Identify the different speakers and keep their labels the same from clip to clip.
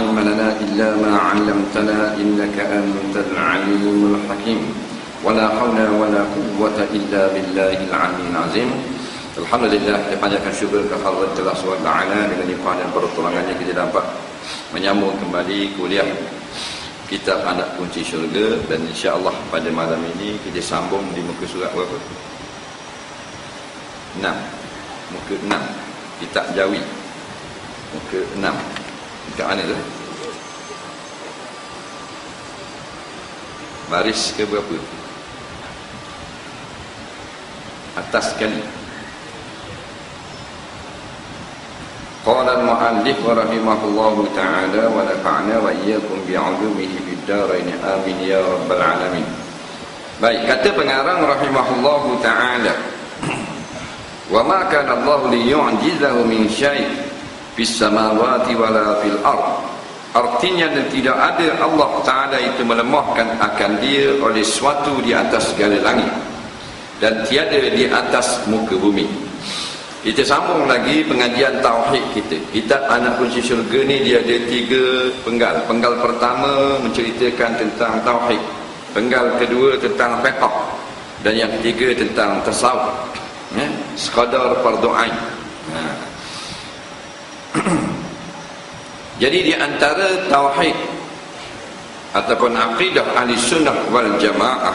Speaker 1: علم لنا إلا ما علمتنا إنك أنت العليم الحكيم ولا حول ولا قوة إلا بالله العلي العظيم. Alhamdulillah, kita panjatkan syukur ke Allah SWT dengan limpah dan pertolongannya kita dapat menyambung kembali kuliah kitab Anak Kunci Syurga, dan insya-Allah pada malam ini kita sambung di muka surat berapa? 6. Muka 6. Kitab Jawi. Muka 6. Dekat mana tu? Baris ke berapa? Atas sekali. Qala al-mu'allif rahimahullahu ta'ala wa nafa'na wa iyyakum bi'ulumihi fid dharain amin ya rabbal alamin. Baik, kata pengarang rahimahullahu ta'ala, wa ma kana Allah liyu'jizahu min syai' fis samawati wala fil ard. Artinya, dan tidak ada Allah Ta'ala itu melemahkan akan dia oleh sesuatu di atas segala langit dan tiada di atas muka bumi. Kita sambung lagi pengajian tauhid kita. Kitab Anak Kunci Syurga ni dia ada 3 penggal. Penggal pertama menceritakan tentang tauhid, penggal kedua tentang fiqh, dan yang ketiga tentang tasawuf, sekadar fardu ain. Jadi di antara tauhid ataupun akidah ahli sunnah wal jamaah,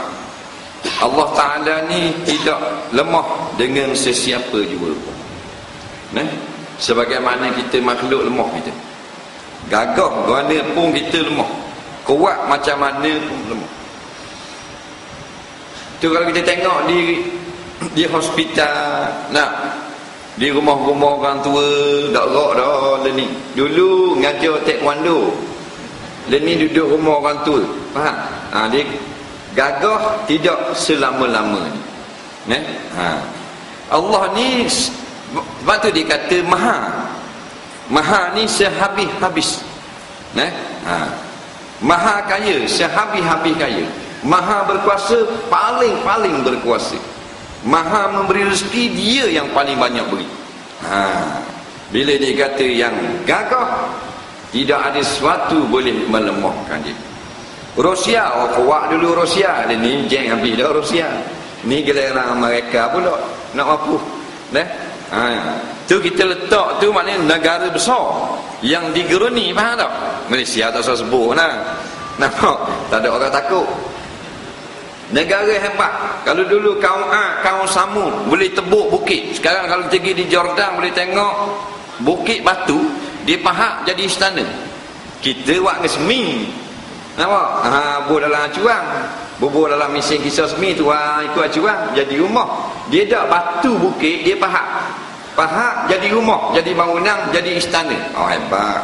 Speaker 1: Allah Ta'ala ni tidak lemah dengan sesiapa juga. Sebagaimana kita makhluk lemah kita. Gagah mana pun kita lemah. Kuat macam mana pun lemah. Tu kalau kita tengok di hospital, di rumah-rumah orang tua, tak gerak dah learning. Dulu ngajar taekwondo, learning duduk rumah orang tua. Faham? Dia gagah tidak selama-lama ni. Allah ni, sebab tu dia kata maha. Maha ni sehabis-habis. Maha kaya, sehabis-habis kaya. Maha berkuasa, paling-paling berkuasa. Maha memberi rezeki, dia yang paling banyak beri. Bila dia kata yang gagah, tidak ada sesuatu boleh melemahkan dia. Rusia, kuat dulu Rusia. Dia ni jeng habis dah Rusia. Ni giliran mereka pula nak mampu. Tu kita letak tu maknanya negara besar yang digeruni, faham tak? Malaysia tak usah sebut nampak? Tak ada orang takut. Negara hebat. Kalau dulu kaum Ad, kaum Samud boleh tebuk bukit. Sekarang kalau pergi di Jordan boleh tengok bukit batu dipahak jadi istana. Kita buat ngesemi, nampak? Bubur dalam acuang, bubur dalam mesin kisah semi tu, ikut acuang jadi rumah. Dia tak batu bukit, dia pahak jadi rumah, jadi bangunan, jadi istana. Hebat,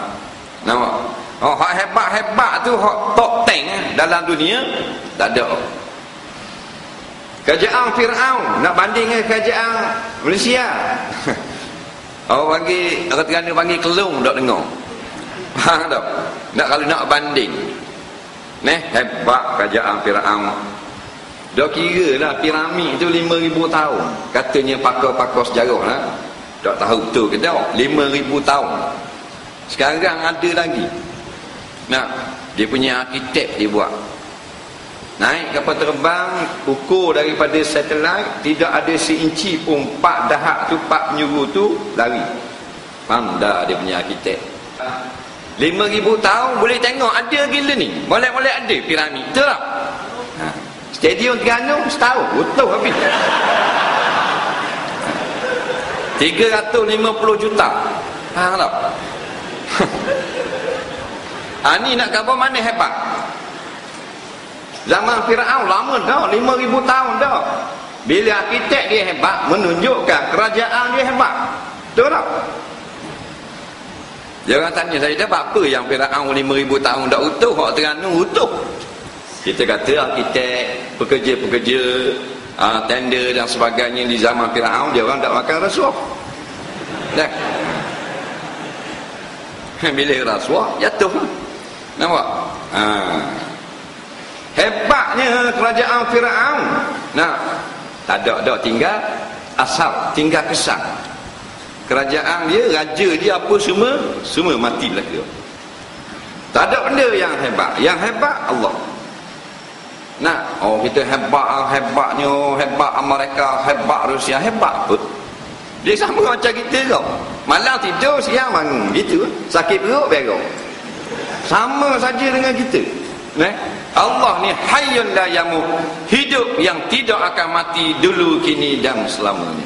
Speaker 1: nampak? Hak hebat-hebat tu, hak top 10 dalam dunia tak ada. Kerajaan Fir'aun nak banding dengan kerajaan Malaysia. Orang Terengganu panggil kelung, tak dengar. Faham tak? Kalau nak banding, hebat kerajaan Fir'aun. Dah kira lah piramid tu 5,000 tahun. Katanya pakar-pakar sejarah lah. Tak tahu betul ke tak? 5,000 tahun. Sekarang ada lagi. Dia punya arkitek dia buat. Naik kapal terbang, ukur daripada satelit, tidak ada seinci pun pak dahak tu, pak penyuruh tu lari. Faham dah dia punya arkitek. 5,000 tahun boleh tengok ada gila ni. Boleh ada piramid. Betul tak? Stadium Terengganu setahun utuh habis. 350 juta. Faham tak? Ni nak khabar mana hebat? Zaman Fir'aun lama dah, 5,000 tahun dah. Bila arkitek dia hebat, menunjukkan kerajaan dia hebat. Betul tak? Dia orang tanya saya, dah apa yang Fir'aun 5,000 tahun dah utuh, hak Terengganu utuh? Kita kata arkitek, pekerja-pekerja, tender dan sebagainya di zaman Fir'aun, dia orang tak makan rasuah. Dah. Bila rasuah, jatuh. Nampak? Hebatnya kerajaan Fir'aun. Tak ada tinggal asal, tinggal kesan. Kerajaan dia, raja dia apa semua mati belaka. Tak ada benda yang hebat. Yang hebat Allah. Nah, kita hebatnya, hebat Amerika, hebat Rusia, hebat apa? Dia sama macam kita kau. Malam tidur, siang bangun. Gitu. Sakit perut, berak. Sama saja dengan kita. Allah ni hayyun la yamut. Hidup yang tidak akan mati dulu, kini dan selamanya.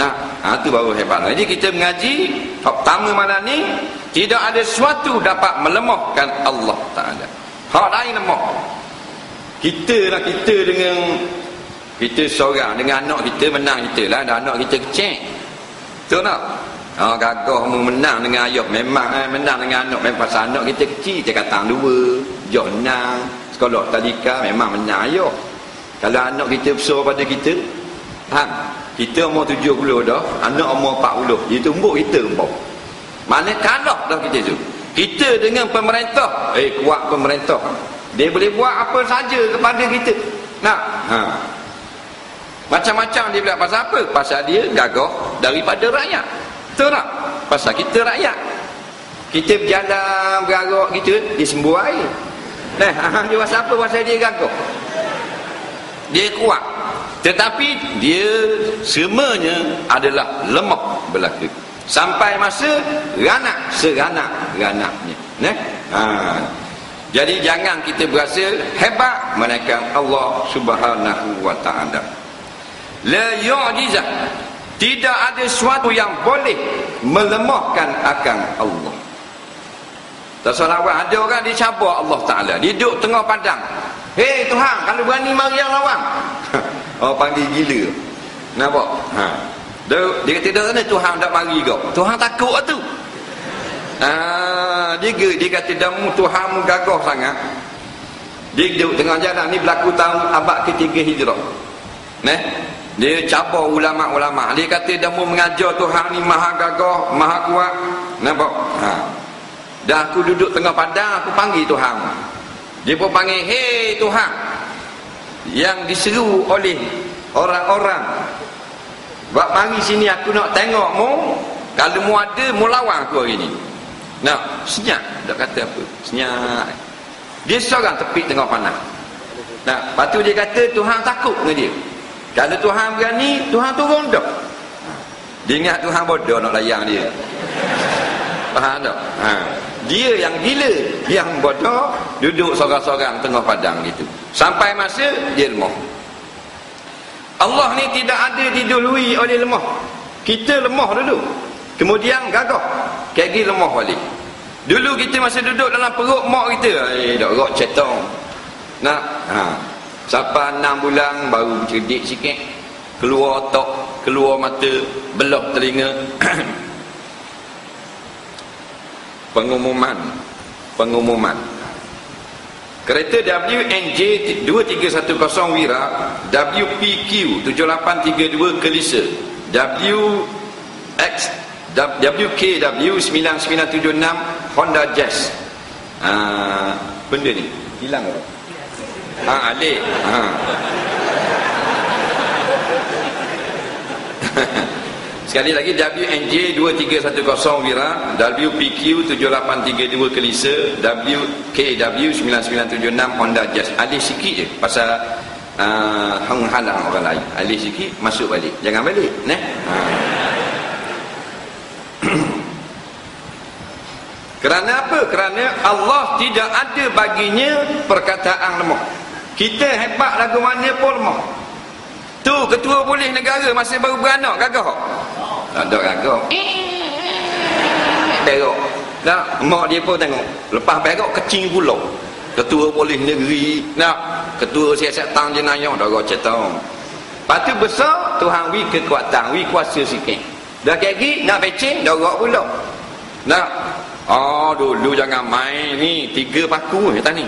Speaker 1: Nah, itu baru hebat. Jadi kita mengaji pertama malam ni, tidak ada sesuatu dapat melemahkan Allah Ta'ala. Hak lain lemah. Kita dengan kita seorang dengan anak kita menang kita lah. Dan anak kita kecil. Betul tak? Gagah menang dengan ayah. Memang menang dengan anak. Memang pasal anak kita kecil. Dia kata 2, jauh 6. Sekolah tadika memang menang ayah. Kalau anak kita besar pada kita, faham? Kita umur 70 dah, anak umur 40. Dia tumbuk kita umpau. Mana kalah dah kita tu. Kita dengan pemerintah, kuat pemerintah. Dia boleh buat apa saja kepada kita. Macam-macam dia bilang pasal apa? Pasal dia gagah daripada rakyat. Betul tak? Pasal kita rakyat. Kita berjalan, bergarak gitu, dia sembuh air. Dia pasal apa? Pasal dia gagah. Dia kuat. Tetapi dia semuanya adalah lemah belaka. Sampai masa seranak-ranaknya. Jadi jangan kita berasa hebat, melainkan Allah Subhanahu wa ta'ala. La yu'jizah. Tidak ada sesuatu yang boleh melemahkan akan Allah. Tak salah awak, ada orang dicabar Allah Ta'ala. Dia duduk tengah padang. Hei Tuhan, kalau berani mari yang lawan. Panggil gila. Nampak? Dia kata dah sana Tuhan tak mari kau. Tuhan takut tu. Dia kata damu Tuhanmu gagah sangat. Dia duduk tengah jalan ni berlaku tahun abad ketiga Hijrah. Dia cabar ulama-ulama. Dia kata damu mengajar Tuhan ni maha gagah, maha kuat. Nampak? Dah aku duduk tengah padang, aku panggil Tuhan. Dia pun panggil, hei Tuhan, yang diseru oleh orang-orang, buat mari sini aku nak tengok mu. Kalau mu ada, mu lawan aku hari ni. Senyap. Tak kata apa, senyap. Dia seorang tepi tengah panas. Lepas tu dia kata Tuhan takut dengan dia. Kalau Tuhan berani, Tuhan turun dah. Dia ingat Tuhan bodoh nak layan dia. Faham tak? Dia yang gila, yang bodoh, duduk sorang-sorang tengah padang gitu. Sampai masa dia lemah. Allah ni tidak ada didului oleh lemah. Kita lemah dulu, kemudian gagah, kayak gini lemah balik. Dulu kita masih duduk dalam perut mak kita, dak rok cetong. Sampai 6 bulan baru cerdik sikit, keluar otak, keluar mata, belah telinga. Pengumuman kereta WNJ 2310 Wira, WPQ 7832 Kelisa, WKW 9976 Honda Jazz. Benda ni hilang ke? Alik. Sekali lagi, WNJ 2310 Wira, WPQ 7832 Kelisa, WKW 9976 Honda Jazz. Alih sikit je pasal halang orang lain. Alih sikit, masuk balik. Jangan balik, Kerana apa? Kerana Allah tidak ada baginya perkataan lemah. Kita hebat lagu mana pun lemah. Tu ketua polis negara masih baru beranak gagah. Tak ada gagah. Berok. Mak dia pun tengok. Lepas berok kecing pula. Ketua polis negeri. Ketua siasat tang jenayah dah rok cetong. Lepas tu besar Tuhan wi kekuatan, wi kuasa sikit. Dah kayak gini nak becing dah rok pula. Dulu jangan main ni 3 paku kata ni.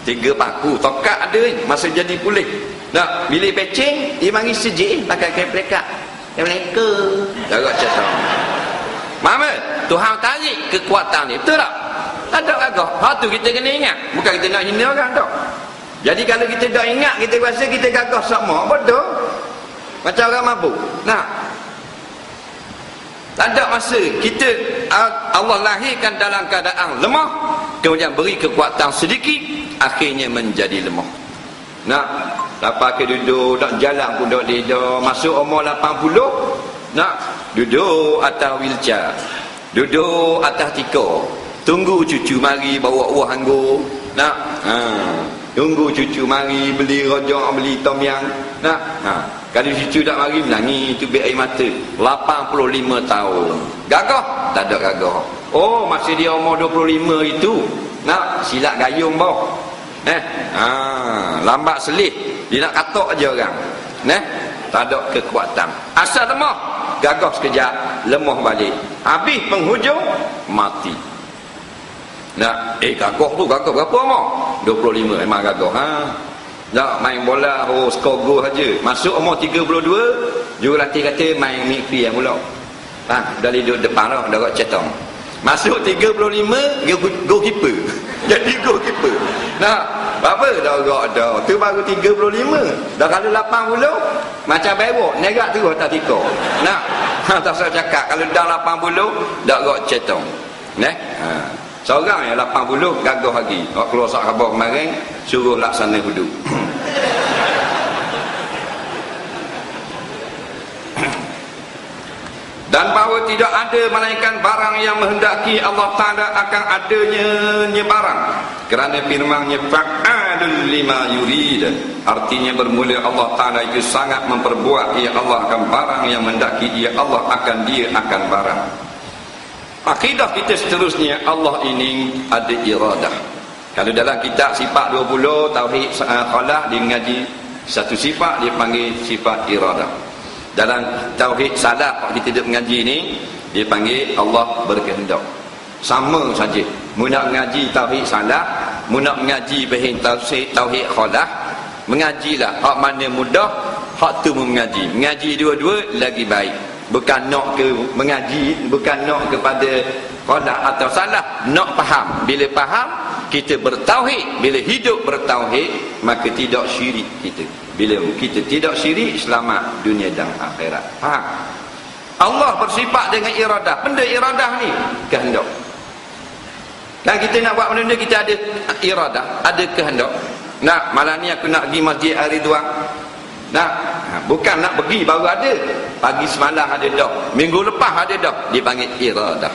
Speaker 1: 3 paku tokat ada masa jadi polis. Bila pecing dia mari sejik pakai kain pelekat. Kain meleka. Jarak cetong. Mama, Tuhan tarik kekuatan ni. Betul tak? Tak ada gagah. Tu kita kena ingat. Bukan kita nak hina orang tak. Jadi kalau kita dah ingat, kita rasa kita gagah sama. Bodoh. Macam orang mabuk. Tak ada masa kita Allah lahirkan dalam keadaan lemah. kemudian beri kekuatan sedikit, akhirnya menjadi lemah. Nak lepas ke duduk nak jalan pun dak lidah, masuk umur 80 nak duduk atas wheelchair, duduk atas tikar, tunggu cucu mari bawa buah anggur, nak tunggu cucu mari beli rojak, beli tom yam, nak kalau cucu tak mari menangis tubik air mata. 85 tahun gagah tak ada gagah. Oh masih dia umur 25 itu nak silat gayung bau, lambat selih dia nak katok aja orang, tak ada kekuatan, asal lemah, gagah sekejap lemah balik, habis penghujung mati. Nak gagah tu gagah berapa umur? 25 memang gagah. Tak main bola skor gol saja. Masuk umur 32 jurulatih kata main midfield pula. Dah duduk depan dah kat cetong. Masuk 35 goalkeeper. Jadi goalkeeper. Nah, apa dah agak dah. Tu baru 35. Dah kalau 80 macam bewok negak tu atas tikar. Nah, tak usah cakap kalau dah 80 dah agak cetong. Seorang yang 80 gagah lagi. Kalau keluar sak khabar kemarin suruh laksana hudud. Dan bahawa tidak ada malaikat barang yang menghendaki Allah Ta'ala akan adanya barang, kerana firman-Nya fa'alul lima yurid, artinya bermula Allah Ta'ala itu sangat memperbuat, ia Allah akan barang yang menghendaki, ia Allah akan dia akan barang. Akidah kita seterusnya, Allah ini ada iradah. Kalau dalam kitab sifat 20 tauhid khalah dia mengaji satu sifat dia panggil sifat iradah. Dalam tauhid salah kita tidak mengaji ni dia panggil Allah berkehendak. Sama saja. Mu nak mengaji tauhid salah, mu nak mengaji bahagian tauhid khalah, mengajilah hak mana mudah, hak tu mengaji. Mengaji dua-dua lagi baik. Bukan nak ke mengaji, bukan nak kepada khalah atau salah, nak faham. Bila faham kita bertauhid, bila hidup bertauhid maka tidak syirik kita. Bila kita tidak syirik, selamat dunia dan akhirat. Faham? Allah bersifat dengan iradah. Benda iradah ni kehendak. Dan kita nak buat benda kita ada iradah, ada kehendak. Nak malam ni aku nak pergi Masjid Ar-Ridwan. Nak bukan nak pergi baru ada. Pagi semalam ada dah, minggu lepas ada dah, dipanggil iradah.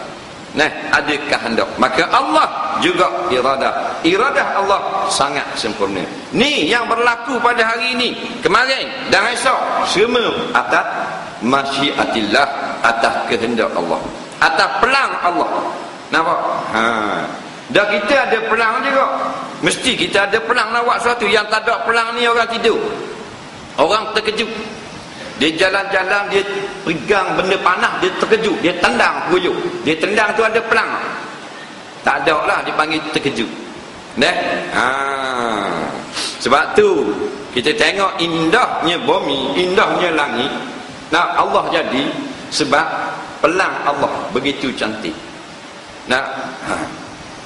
Speaker 1: Ada kehendak. Maka Allah juga iradah. Iradah Allah sangat sempurna. Ni yang berlaku pada hari ini, kemarin dan esok, semua atas masyiatillah, atas kehendak Allah, atas pelang Allah. Nampak? Dah kita ada pelang juga. Mesti kita ada pelang nak buat sesuatu. Yang tak ada pelang ni orang tidur, orang terkejut. Dia jalan-jalan, dia pegang benda panah, dia terkejut, dia tendang kuyuk. Dia tendang tu ada pelang. Tak ada lah, dipanggil terkejut. Sebab tu kita tengok indahnya bumi, indahnya langit. Nah, Allah jadi sebab pelang Allah begitu cantik.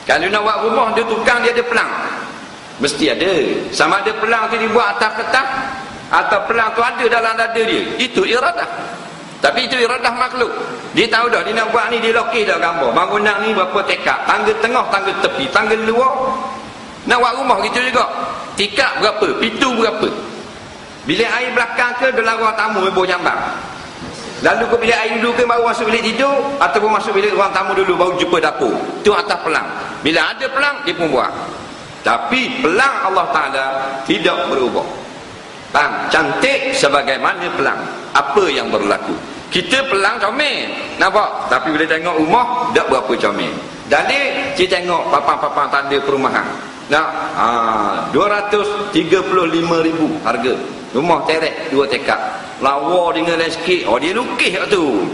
Speaker 1: Kalau nak buat rumah, dia tukang dia ada pelang. Mesti ada. Sama ada pelang tu dibuat atas kertas atau pelang tu ada dalam dada dia, itu iradah. Tapi itu iradah makhluk. Dia tahu dah dia nak buat ni, dia lokis dah gambar bangunan ni berapa tekak, tangga tengah, tangga tepi, tangga luar. Nak buat rumah gitu juga, tikak berapa, pintu berapa, bilik air belakang ke dalam ruang tamu ibu nyambang, lalu ke bilik air dulu ke baru masuk bilik tidur, ataupun masuk bilik ruang tamu dulu baru jumpa dapur. Itu atas pelang. Bila ada pelang dia pun buat. Tapi pelang Allah Ta'ala tidak berubah. Cantik sebagaimana pelang. Apa yang berlaku? Kita pelang comel, nampak? Tapi bila tengok rumah, tak berapa comel. Dalil, kita tengok papan-papan tanda perumahan. 235,000 harga. Rumah terek 2 tekak. Lawa dengan lain sikit. Dia lukis kat tu.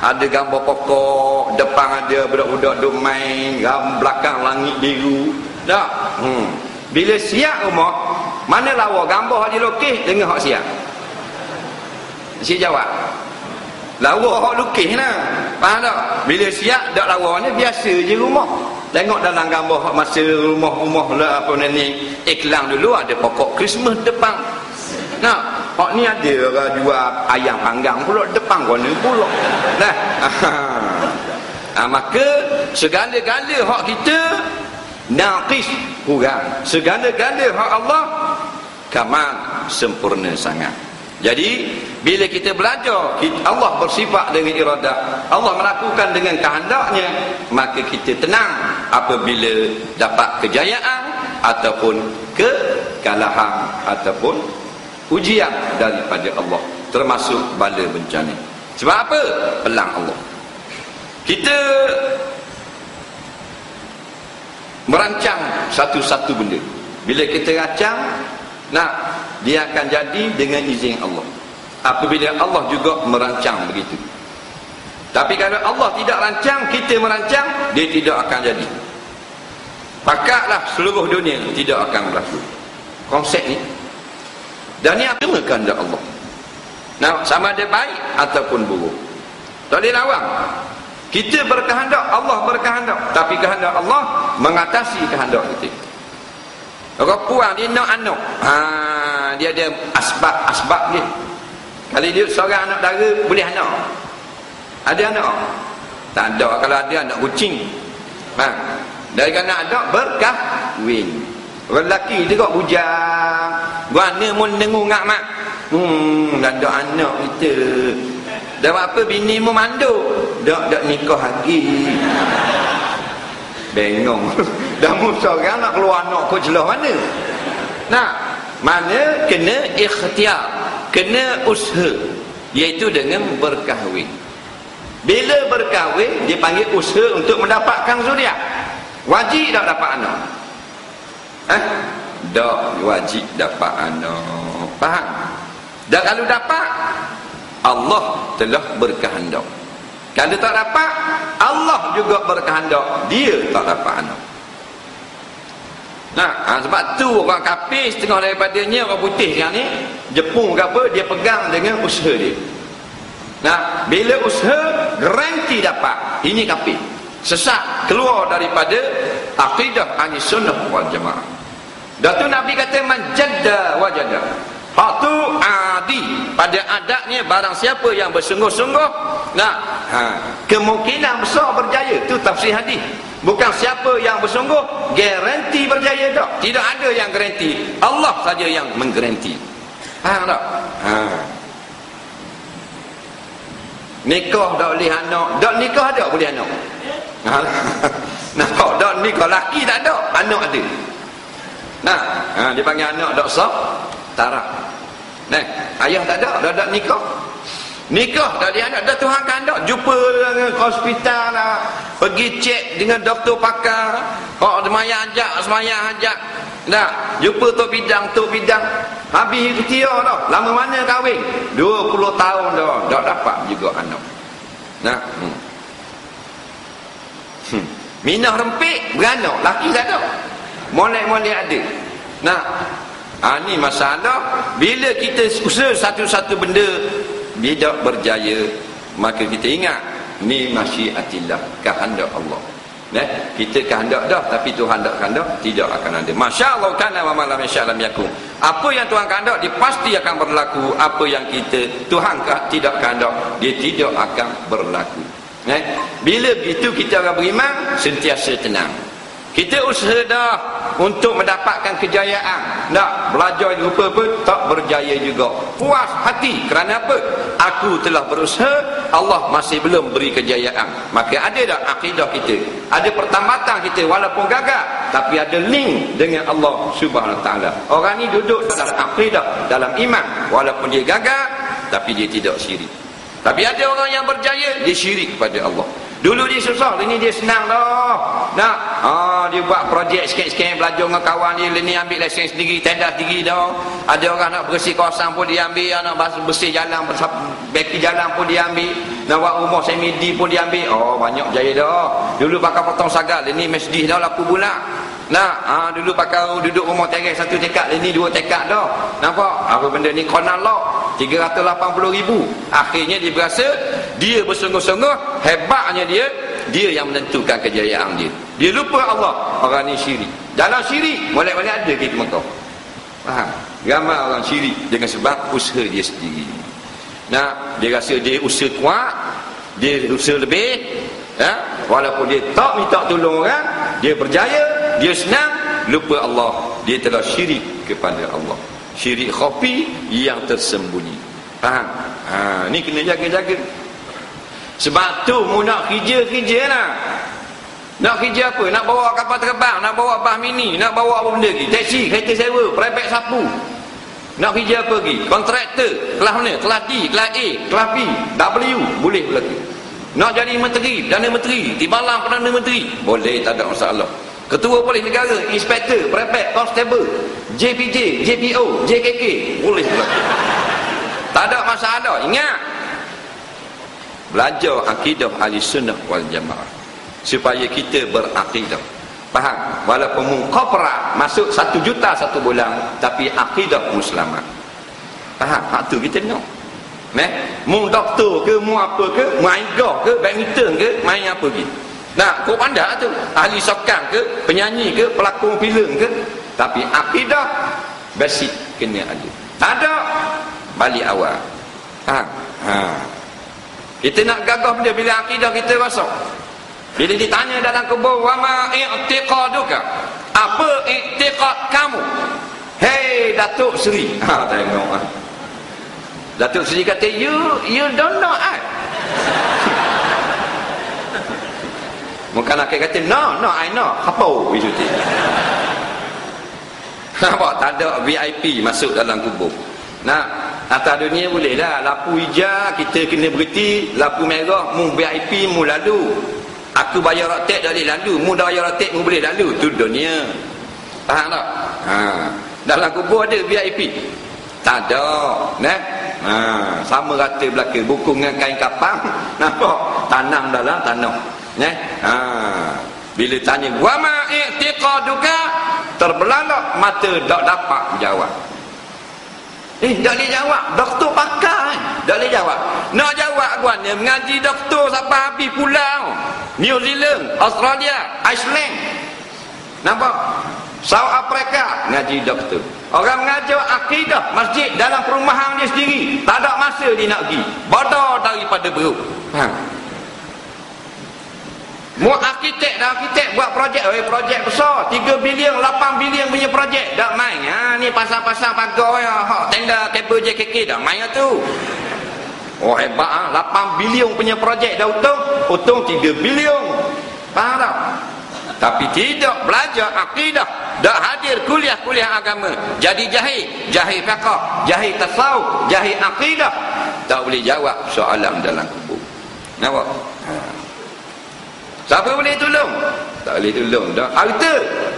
Speaker 1: Ada gambar pokok, depan ada budak-budak duk main, belakang langit biru. Tak? Bila siap rumah, mana lawa gambar hak dilukis dengan hak siap? Si jawab. Lawa hak lukis lah. Faham tak? Bila siap dak lawa ni biasa je rumah. Tengok dalam gambar hak masa rumah-rumah lah apa ni iklan dulu ada pokok Christmas depan. Hak ni ada orang jual ayam panggang pula depan kono pula. Maka segala-gala hak kita naqis, kurang. Segala-gala hak Allah kamal, sempurna sangat. Jadi bila kita belajar Allah bersifat dengan iradah, Allah melakukan dengan kehendaknya, maka kita tenang apabila dapat kejayaan ataupun kekalahan ataupun ujian daripada Allah, termasuk bala bencana. Sebab apa? Pelang Allah. Kita merancang satu-satu benda. Bila kita rancang, dia akan jadi dengan izin Allah. Apabila Allah juga merancang begitu. Tapi kalau Allah tidak rancang, kita merancang, dia tidak akan jadi. Pakatlah seluruh dunia tidak akan berlaku. Konsep ni. Dan ni apa kehendak Allah. Sama ada baik ataupun buruk. Tak boleh lawan. Kita berkehendak, Allah berkehendak. Tapi kehendak Allah mengatasi kehendak kita. Orang puan dia nak anak. Dia ada asbab dia. Kalau dia seorang anak dara, boleh anak. Ada anak? Tak ada. Kalau ada anak kucing. Dari anak ada berkahwin. Orang lelaki dia kok bujang. Guana mun dengung ngak mak. Ada anak kita. Dah apa bini mu manduk. Dak nikah lagi. Bengong. Dah mu seorang nak keluar anak kau jelah mana? Mana kena ikhtiar, kena usaha, iaitu dengan berkahwin. Bila berkahwin dia panggil usaha untuk mendapatkan zuriat. Wajib tak dapat anak? Tak wajib dapat anak. Faham? Dan kalau dapat, Allah telah berkehendak. Kalau tak dapat, Allah juga berkehendak dia tak dapat anak. Sebab tu orang kafir setengah daripadanya orang putih sekarang ni, Jepun ke apa, dia pegang dengan usaha dia. Bila usaha garanti dapat, ini kafir. Sesat, keluar daripada akidah ahli sunnah wal jamaah. Dan tu Nabi kata man jadda wajada. Hak tu adi, pada adatnya barang siapa yang bersungguh-sungguh, kemungkinan besar berjaya. Tu tafsir hadis. Bukan siapa yang bersungguh garanti berjaya tak. Tidak ada yang garanti. Allah saja yang menggaranti. Faham tak? Nikah tak boleh anak. Tak nikah ada boleh anak. Nampak tak nikah laki tak ada, anak ada. Dia panggil anak tak sah taraf. Ayah tak ada, dah nikah. Nikah tak ada anak, dah Tuhan kehendak. Jumpa dengan hospital lah, pergi cek dengan doktor pakar. Semayang ajak. Jumpa tok bidang. Habis ikhtiar dah. Lama mana kahwin? 20 tahun dah. Tak dapat juga anak. Minah rempik beranak, laki tak ada. Molek-molek ada. Ni masalah. Bila kita usaha satu-satu benda tidak berjaya, maka kita ingat ni masyiatillah, kehendak Allah. Kita kehendak dah, tapi Tuhan tak kehendak, tidak akan ada. Masya-Allah kana wa ma lam yasha' lam yakun. Apa yang Tuhan kehendak dia pasti akan berlaku. Apa yang Tuhan tidak kehendak, dia tidak akan berlaku. Bila begitu kita akan beriman, sentiasa tenang. Kita usaha dah untuk mendapatkan kejayaan. Belajar rupa pun tak berjaya juga. Puas hati. Kerana apa? Aku telah berusaha, Allah masih belum beri kejayaan. Maka ada dah akidah kita. Ada pertambatan kita walaupun gagal, tapi ada link dengan Allah Subhanahu Wa Taala. Orang ni duduk dalam akidah, dalam iman, walaupun dia gagal, tapi dia tidak syirik. Tapi ada orang yang berjaya, dia syirik kepada Allah. Dulu dia susah, ini dia senang dah. Dia buat projek sikit-sikit, belajar dengan kawan dia, ini ambil lesen sendiri, tenda sendiri dah. Ada orang nak bersih kawasan pun dia ambil, nak bersih jalan, beki jalan pun dia ambil, nak buat rumah semidi pun dia ambil. Banyak jaya dah. Dulu pakai potong sagal, ini masjid dah laku bulan. Dulu pakai duduk rumah teres satu tekak, ini 2 tekak dah. Nampak? Apa benda ni konan lah 380,000. Akhirnya dia berasa dia bersungguh-sungguh, hebatnya dia yang menentukan kejayaan dia. Dia lupa Allah. Orang ni syirik. Dalam syirik boleh-boleh ada kita Mekah. Faham? Ramai orang syirik dengan sebab usaha dia sendiri. Dia rasa dia usaha kuat, dia usaha lebih, Walaupun dia tak minta tolong orang, dia berjaya, dia senang, lupa Allah, dia telah syirik kepada Allah. Syirik khafi yang tersembunyi. Faham? Ni kena jaga-jaga. Sebab tu mu nak kerja lah. Nak kerja apa? Nak bawa kapal terbang, nak bawa bas mini, nak bawa apa benda lagi? Taksi, kereta sewa, private sapu. Nak kerja apa lagi? Kontraktor, kelas mana? Kelas D, kelas A, kelas B, W, boleh lagi. Nak jadi menteri, Perdana Menteri, timbalan Perdana Menteri, boleh, tak ada masalah. Ketua Polis Negara, Inspektor, Prefect, Constable, JPJ, JPO, JKK, boleh lagi. Tak ada masalah. Ingat, belajar akidah ahli sunnah wal jamaah supaya kita berakidah. Faham? Walaupun korporat masuk 1 juta satu bulan, tapi akidah muslimat. Faham? Hak tu kita nak. Mu doktor ke, mu apa ke, main golf ke, badminton ke, main apa lagi. Nah, kau pandai tu. Ahli sokan ke, penyanyi ke, pelakon filem ke, tapi akidah basic kena ada. Tak ada, balik awal. Faham? Kita nak gagah benda bila akidah kita rosak. Bila ditanya dalam kubur, wa ma i'tiqaduka, apa i'tiqad kamu? Hei Datuk Seri. Tengok. Datuk Seri kata, you don't know I. Bukan akhir kata, no, I know. Apa itu? Nampak? Tak ada VIP masuk dalam kubur. Nah, atas dunia boleh lah. Lampu hijau kita kena berhenti, lampu merah mu VIP mu lalu. Aku bayar rotek tak boleh lalu, mu dah bayar rotek mu boleh lalu. Tu dunia. Faham tak? Dalam kubur ada VIP? Tak ada. Sama rata belaka, buku dengan kain kapang. Nampak? Tanam dalam tanah. Bila tanya wa ma i'tiqaduka, terbelalak mata tak dapat jawab. Tak boleh jawab. Doktor pakar tak boleh jawab. Nak jawab gua ni mengaji doktor sampai habis pulau. New Zealand, Australia, Iceland. Nampak? South Africa ngaji doktor. Orang mengajar akidah masjid dalam perumahan dia sendiri, tak ada masa dia nak pergi. Bodoh daripada beruk. Faham? Mu arkitek dah arkitek buat projek besar 3 bilion 8 bilion punya projek dak main. Ni pasang-pasang pagar hak tenda kabel JKK dak main tu. Oh hebat 8 bilion punya projek dah untung 3 bilion. Faham tak? Tapi tidak belajar akidah, dak hadir kuliah-kuliah agama, jadi jahil fiqh, jahil tasawuf, jahil akidah, tak boleh jawab soalan dalam kubur. Nampak? Siapa boleh tolong? Tak boleh tolong dah. Harta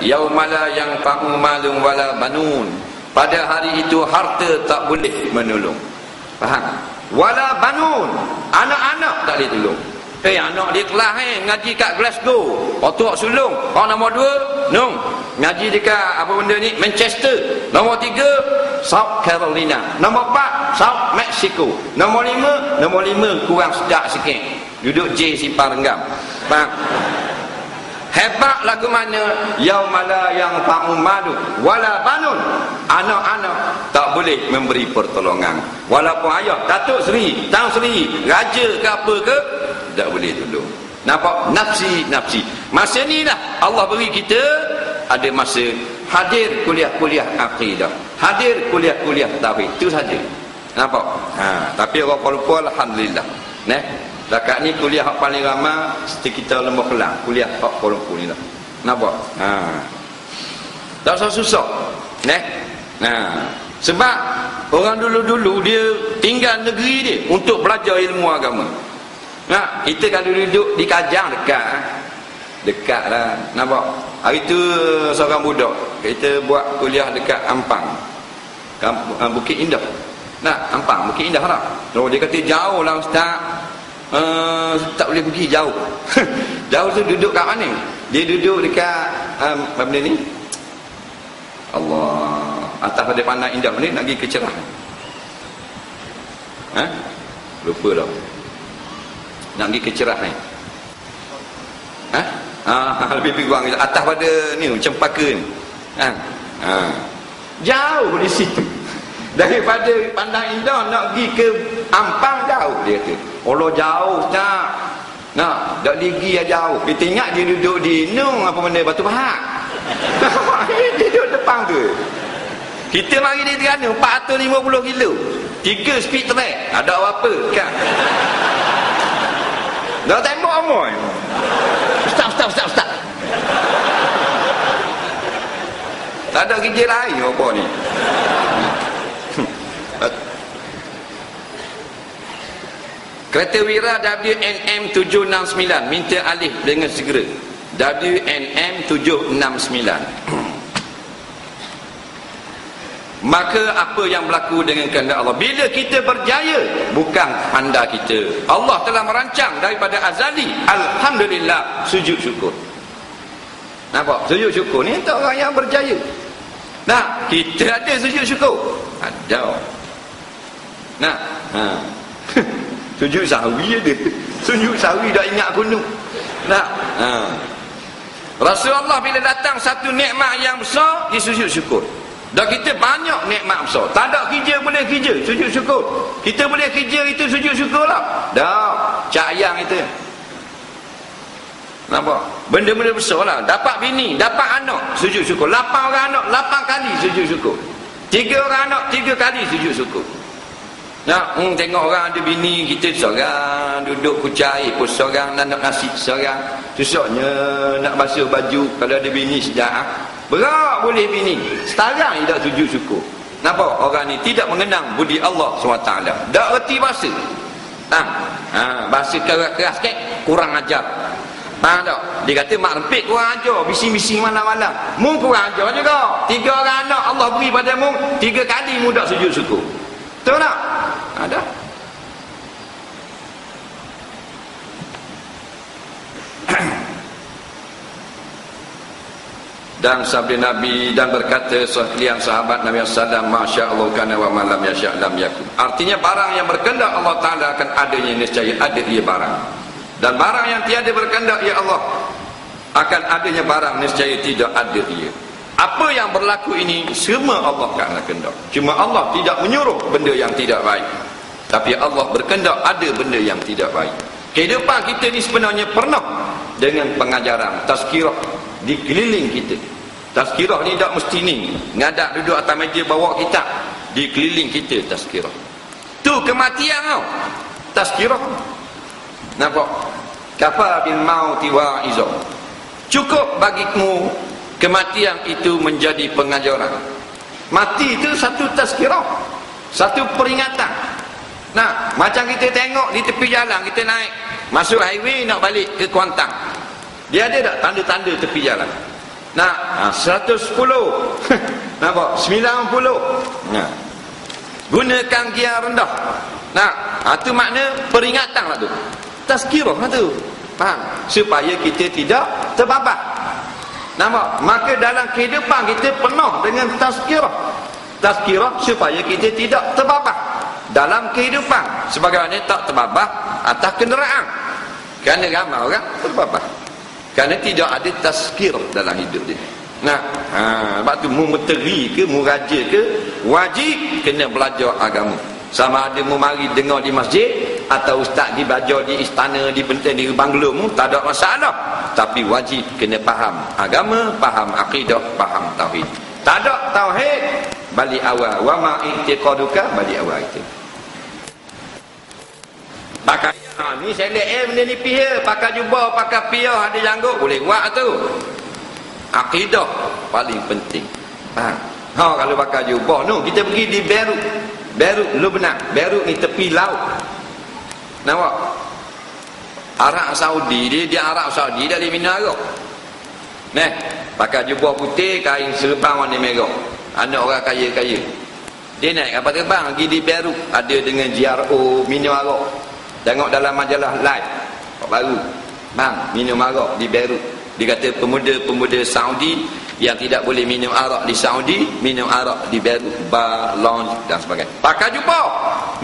Speaker 1: yaumala yang fa'u malun wala banun. Pada hari itu harta tak boleh menolong. Faham? Wala banun, anak-anak tak boleh tolong. Anak dia kelas ngaji kat Glasgow, otak sulung. Orang nombor 2 ngaji dekat apa benda ni, Manchester. Nombor 3 South Carolina. Nombor 4 South Mexico. Nombor 5 kurang sedap sikit, duduk J Simpang Renggam. Faham? Hebat lagu mana? Yaumala yang fa'umalu wala banun. Anak-anak tak boleh memberi pertolongan. Walaupun ayah, Datuk Seri, Tan Seri, raja ke apa ke, tak boleh tolong. Nampak? Nafsi. Masa ni lah Allah beri kita ada masa hadir kuliah-kuliah akidah, hadir kuliah-kuliah tauhid, itu saja. Nampak? Tapi orang lupa alhamdulillah. Dekat ni kuliah hak paling ramai kita Lembah Kelang, kuliah hak Kuala Lumpur ni lah. Nampak? Tak susah. Sebab orang dulu-dulu dia tinggal negeri dia untuk belajar ilmu agama. Kita kalau duduk di Kajang dekat lah. Nampak? Hari tu seorang budak kita buat kuliah dekat Ampang, Bukit Indah. Ampang, Bukit Indah lah. Dia kata jauh lah ustaz. Tak boleh pergi jauh. Jauh tu duduk kat mana? Dia duduk dekat apa benda ni? Allah, atas pada Pandang Indah ni nak pergi ke Cerah. Lupa dah. Nak pergi ke Cerah ni. Lebih kurang atas pada ni Cempaka ni. Jauh di situ. Daripada Pandang Indah nak pergi ke Ampang jauh, dia kata. Allah jauh tak. Nah, dak ligi jauh. Kita ingat dia duduk di Nung apa benda Batu Pahat. Dia duduk depan tu. Kita mari di Terengganu 450 kilo. 3 speed track. Ada apa kan? Dah tembok amoy. Ustaz. Tak ada kerja lain apa ni. Kereta Wira WNM 769 minta alih dengan segera. WNM 769. Maka apa yang berlaku dengan kehendak Allah? Bila kita berjaya, bukan pandai kita. Allah telah merancang daripada azali. Alhamdulillah, sujud syukur. Nampak? Sujud syukur ni untuk orang yang berjaya. Nah, kita ada sujud syukur? Ada. Nah, sujud sahwi ada. Sujud sahwi dah ingat gunung. Nah, Rasulullah bila datang satu nikmat yang besar, dia sujud syukur. Dah kita banyak nikmat besar. Tak ada kerja boleh kerja, sujud syukur. Kita boleh kerja itu sujud syukur lah. Dah, cak ayang itu. Nampak? Benda-benda besar lah. Dapat bini, dapat anak, sujud syukur. 8 orang anak, 8 kali sujud syukur. 3 orang anak, 3 kali sujud syukur. Nah, tengok orang ada bini, kita seorang duduk kucai air pun seorang nak nasi seorang. Susahnya nak basuh baju kalau ada bini sejak. Berat boleh bini. Sekarang dia tak sujud syukur. Nampak? Orang ni tidak mengenang budi Allah SWT. Tak reti bahasa. Bahasa keras sikit, kurang ajar. Faham tak? Dia kata mak rempit kurang ajar, bising-bising malam-malam. Mu kurang ajar juga. 3 orang anak Allah beri pada mu, 3 kali mu tak sujud syukur. Betul tak? Ada. Dan sabda Nabi dan berkata sekalian sahabat Nabi sallallahu masya Allah kana wa malam yasha lam yakun. Artinya barang yang berkehendak Allah Taala akan adanya, niscaya ada ia barang. Dan barang yang tiada berkehendak ya Allah akan adanya barang, niscaya tidak ada ia. Apa yang berlaku ini semua Allah akan kehendak. Cuma Allah tidak menyuruh benda yang tidak baik, tapi Allah berkehendak ada benda yang tidak baik. Kehidupan kita ni sebenarnya pernah dengan pengajaran tazkirah di keliling kita. Tazkirah ni tak mesti ni ngadak duduk atas meja bawa kitab, di keliling kita tazkirah. Tu kematian kau. Tazkirah. Nampak? Kafa bil mauti wa izam. Cukup bagimu kematian itu menjadi pengajaran. Mati itu satu tazkirah, satu peringatan. Nah, macam kita tengok di tepi jalan, kita naik masuk highway nak balik ke Kuantan, dia ada tak tanda-tanda tepi jalan? Nah, 110 nampak? 90. Nah, gunakan gear rendah. Nah, itu makna peringatan lah tu, tazkirah lah tu. Faham? Supaya kita tidak terbabak. Nampak? Maka dalam kehidupan kita penuh dengan tazkirah. Tazkirah supaya kita tidak terbabak dalam kehidupan, sebagaimana tak terbabak atas kenderaan. Kerana ramai orang terbabak kerana tidak ada tazkirah dalam hidup dia. Nah, sebab tu mu menteri ke, mu raja ke, wajib kena belajar agama. Sama ada mu mari dengar di masjid atau ustaz di belajar di istana, di benteng, di banglo mu, tak ada masalah. Tapi wajib kena faham agama, faham akidah, faham tauhid. Tak ada tauhid, balik awal. Wa ma i'tiqaduka, balik awal itu. Pakai ni selek benda ni pihak, pakai jubah, pakai piyah, ada janggut, boleh buat tu. Akidah paling penting. Faham? Kalau pakai jubah no, kita pergi di Beirut. Beirut, Lebanon. Beirut ni tepi laut. Nampak? Arab Saudi, dia di Arab Saudi dari minum arak. Nah, pakai jubah putih, kain serban warna merah. Anak orang kaya-kaya. Dia naik kapal terbang pergi di Beirut, ada dengan GRO minum arak. Tengok dalam majalah Live baru, bang, minum arak di Beirut. Dia kata pemuda-pemuda Saudi yang tidak boleh minum arak di Saudi, minum arak di Beirut, bar, lounge dan sebagainya. Pakai jubah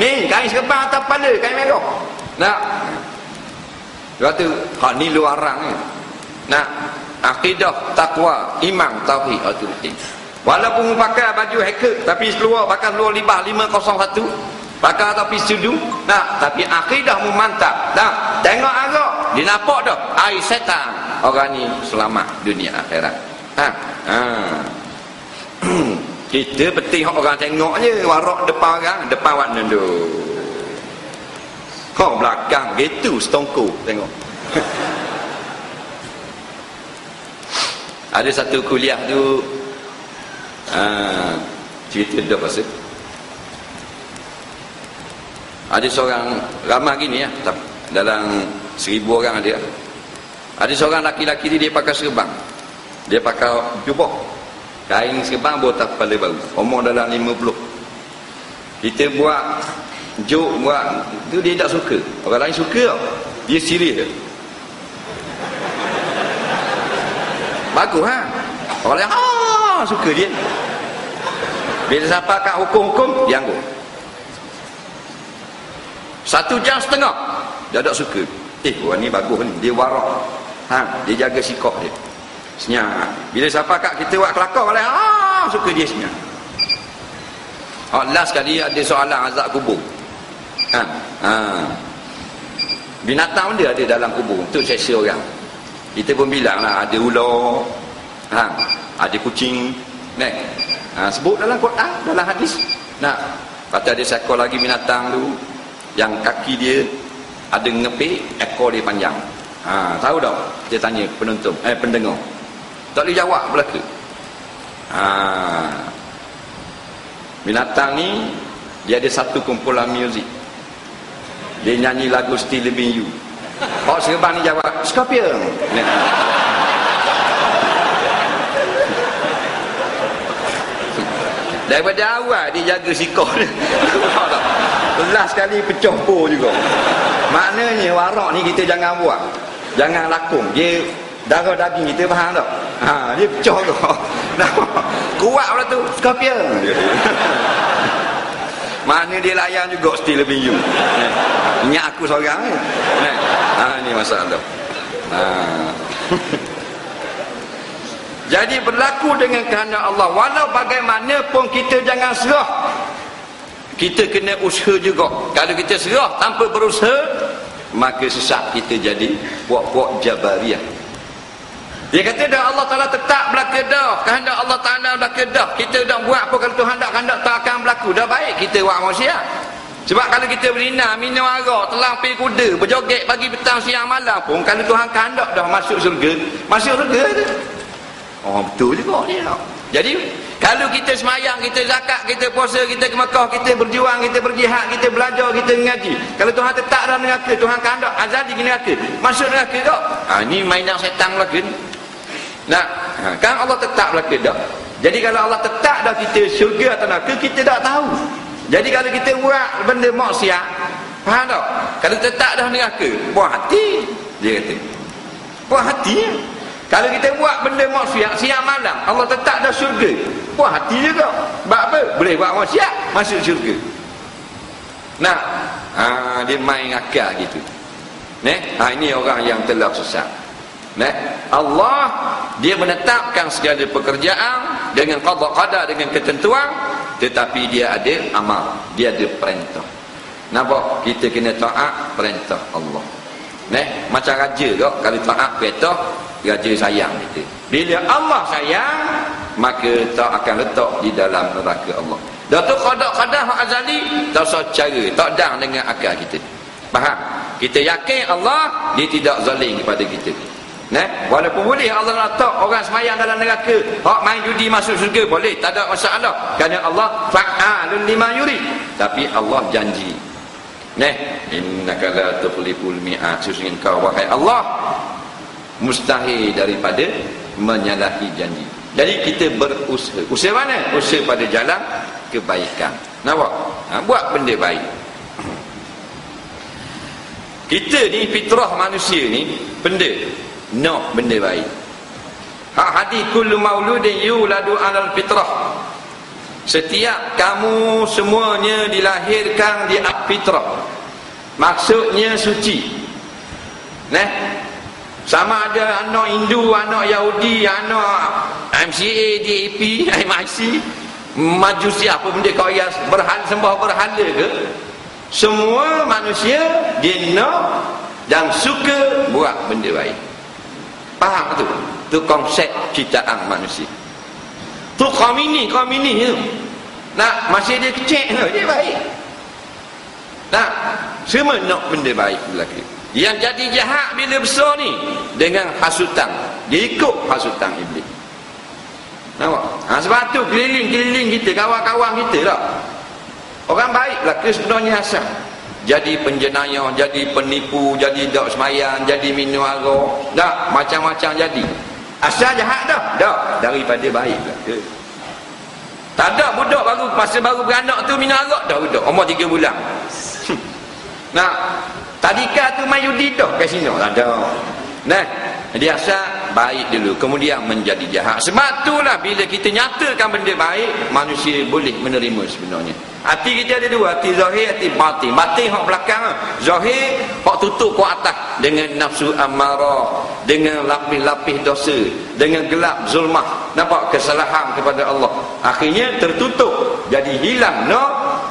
Speaker 1: ni, kain serban atas kepala, kain merah. Nah, kata hak ni luaran ni. Nah, akidah, takwa, iman, tauhid itu penting. Walaupun pakai baju hacker tapi keluar pakai luar libah 501, pakai tapi sudu. Nah, tapi akidah mu mantap. Nah, tengok arak dia nampak dah air setan, orang ni selamat dunia akhirat. Kita penting orang tengok je, warak depan orang, depan warna tu. Kau belakang gitu setongku tengok. Ada satu kuliah tu cerita dah pasal ada seorang ramai gini ya, dalam 1000 orang ada seorang laki-laki dia pakai serban, dia pakai jubah kain serban botak kepala baru, umur dalam 50. Kita buat joke buat tu dia tak suka, orang lain suka tau, dia serius je. Bagus orang lain suka dia. Bila sampai kat hukum-hukum dia anggur 1.5 jam dia tak suka. Orang ni bagus ni, dia warak, dia jaga sikap dia senyap. Bila sampai kat kita buat kelakar, orang lain suka dia senyap. Last kali ada soalan azab kubur. Binatang dia ada dalam kubur untuk seksa orang. Kita pun bilang lah, ada ular, ada kucing, sebut dalam Quran, dalam hadis. Kata ada seekor lagi binatang tu yang kaki dia ada ngepik, ekor dia panjang. Tahu tak? Dia tanya penonton, pendengar, tak boleh jawab belaka. Binatang ni dia ada satu kumpulan muzik, dia nyanyi lagu Still Loving You. Serban ni jawab Scorpion. Daripada awal dia jaga sikap dia. Belas kali pecah po juga. Maknanya warak ni kita jangan buat, jangan lakung. Dia darah daging kita, faham tak? Dia pecah ke. Kuat pula tu Scorpion. Mana dia layan juga Still Loving You. Ingat aku seorang ni. Ni masalah. Jadi berlaku dengan kehendak Allah. Walau bagaimanapun kita jangan serah. Kita kena usaha juga. Kalau kita serah tanpa berusaha, maka sesat kita jadi puak-puak Jabariyah. Dia kata dah Allah Ta'ala tetap berlaku dah, kehendak Allah Ta'ala berlaku dah. Kita dah buat apa kalau Tuhan tak tak akan berlaku. Dah baik kita buat manusia. Sebab kalau kita berina, minum arak, telang pergi kuda, berjoget pagi petang siang malam pun, kalau Tuhan kehendak dah masuk surga, masuk surga tu. Betul juga dia. Jadi kalau kita semayang, kita zakat, kita puasa, kita ke Mekah, kita berjuang, kita berjihad, kita belajar, kita mengaji, kalau Tuhan tetap dalam neraka, Tuhan kehendak azali ke neraka, masuk neraka tak? Ini mainan setan lagi. Kan Allah tetap berlaku dah. Jadi kalau Allah tetap dah kita syurga atau neraka, kita tak tahu. Jadi kalau kita buat benda maksiat, faham tak? Kalau tetap dah neraka, buat hati, dia kata buat hati. Kalau kita buat benda maksiat siang malam, Allah tetap dah syurga, buat hati juga. Sebab apa? Boleh buat maksiat, masuk syurga. Dia main akal gitu. Ini orang yang telah sesat. Allah dia menetapkan segala pekerjaan dengan qada qadar, dengan ketentuan, tetapi dia ada amal, dia ada perintah. Nampak? Kita kena taat perintah Allah. Macam raja kok, kalau taat perintah, raja sayang kita. Bila Allah sayang, maka tak akan letak di dalam neraka Allah. Datuk qada qadar azali tak usah cara, tak dang dengan akal kita. Faham? Kita yakin Allah dia tidak zalim kepada kita. Walaupun boleh Allah letak orang semayang dalam neraka, hak main judi masuk syurga, boleh, tak ada masalah. Kerana Allah fa'alun lima yurid. Tapi Allah janji, innaka la tukhliful mi'ad, sesungguhnya engkau wahai Allah mustahil daripada menyalahi janji. Jadi kita berusaha. Usaha mana? Usaha pada jalan kebaikan. Nampak? Buat benda baik. Kita ni fitrah manusia ni benda benda baik. Hadis kullu mauludin yuladu alal fitrah. Setiap kamu semuanya dilahirkan di atas fitrah. Maksudnya suci. Sama ada anak Hindu, anak Yahudi, anak MCA, DAP, MIC, Majusi, apa benda kau yang sembah berhala ke, semua manusia dia nak dan suka buat benda baik. Faham tu? Tu konsep ciptaan manusia. Tu kaum ini tu. Nak masih dia kecil tu, dia baik. Nak semua nak benda baik berlaku. Yang jadi jahat bila besar ni dengan hasutan. Dia ikut hasutan iblis. Nampak? Sebab tu keliling-keliling kita, kawan-kawan kita tak. Orang baik berlaku sebenarnya asal. Jadi penjenayah, jadi penipu, jadi dak semayan, jadi minum arak, dak macam-macam jadi. Asal jahat dah, dak daripada baik belaka. Tak ada budak baru masa baru beranak tu minum arak dah budak umur 3 bulan. Nah, tadika tu main judi dah kasino tak ada. Nah, dia asal baik dulu kemudian menjadi jahat. Sebab itulah bila kita nyatakan benda baik, manusia boleh menerima sebenarnya. Hati kita ada dua, hati zahir, hati batin. Batin hak belakang, zahir hak tutup ke atas dengan nafsu amarah, dengan lapis-lapis dosa, dengan gelap zulmah, nampak kesalahan kepada Allah. Akhirnya tertutup, jadi hilang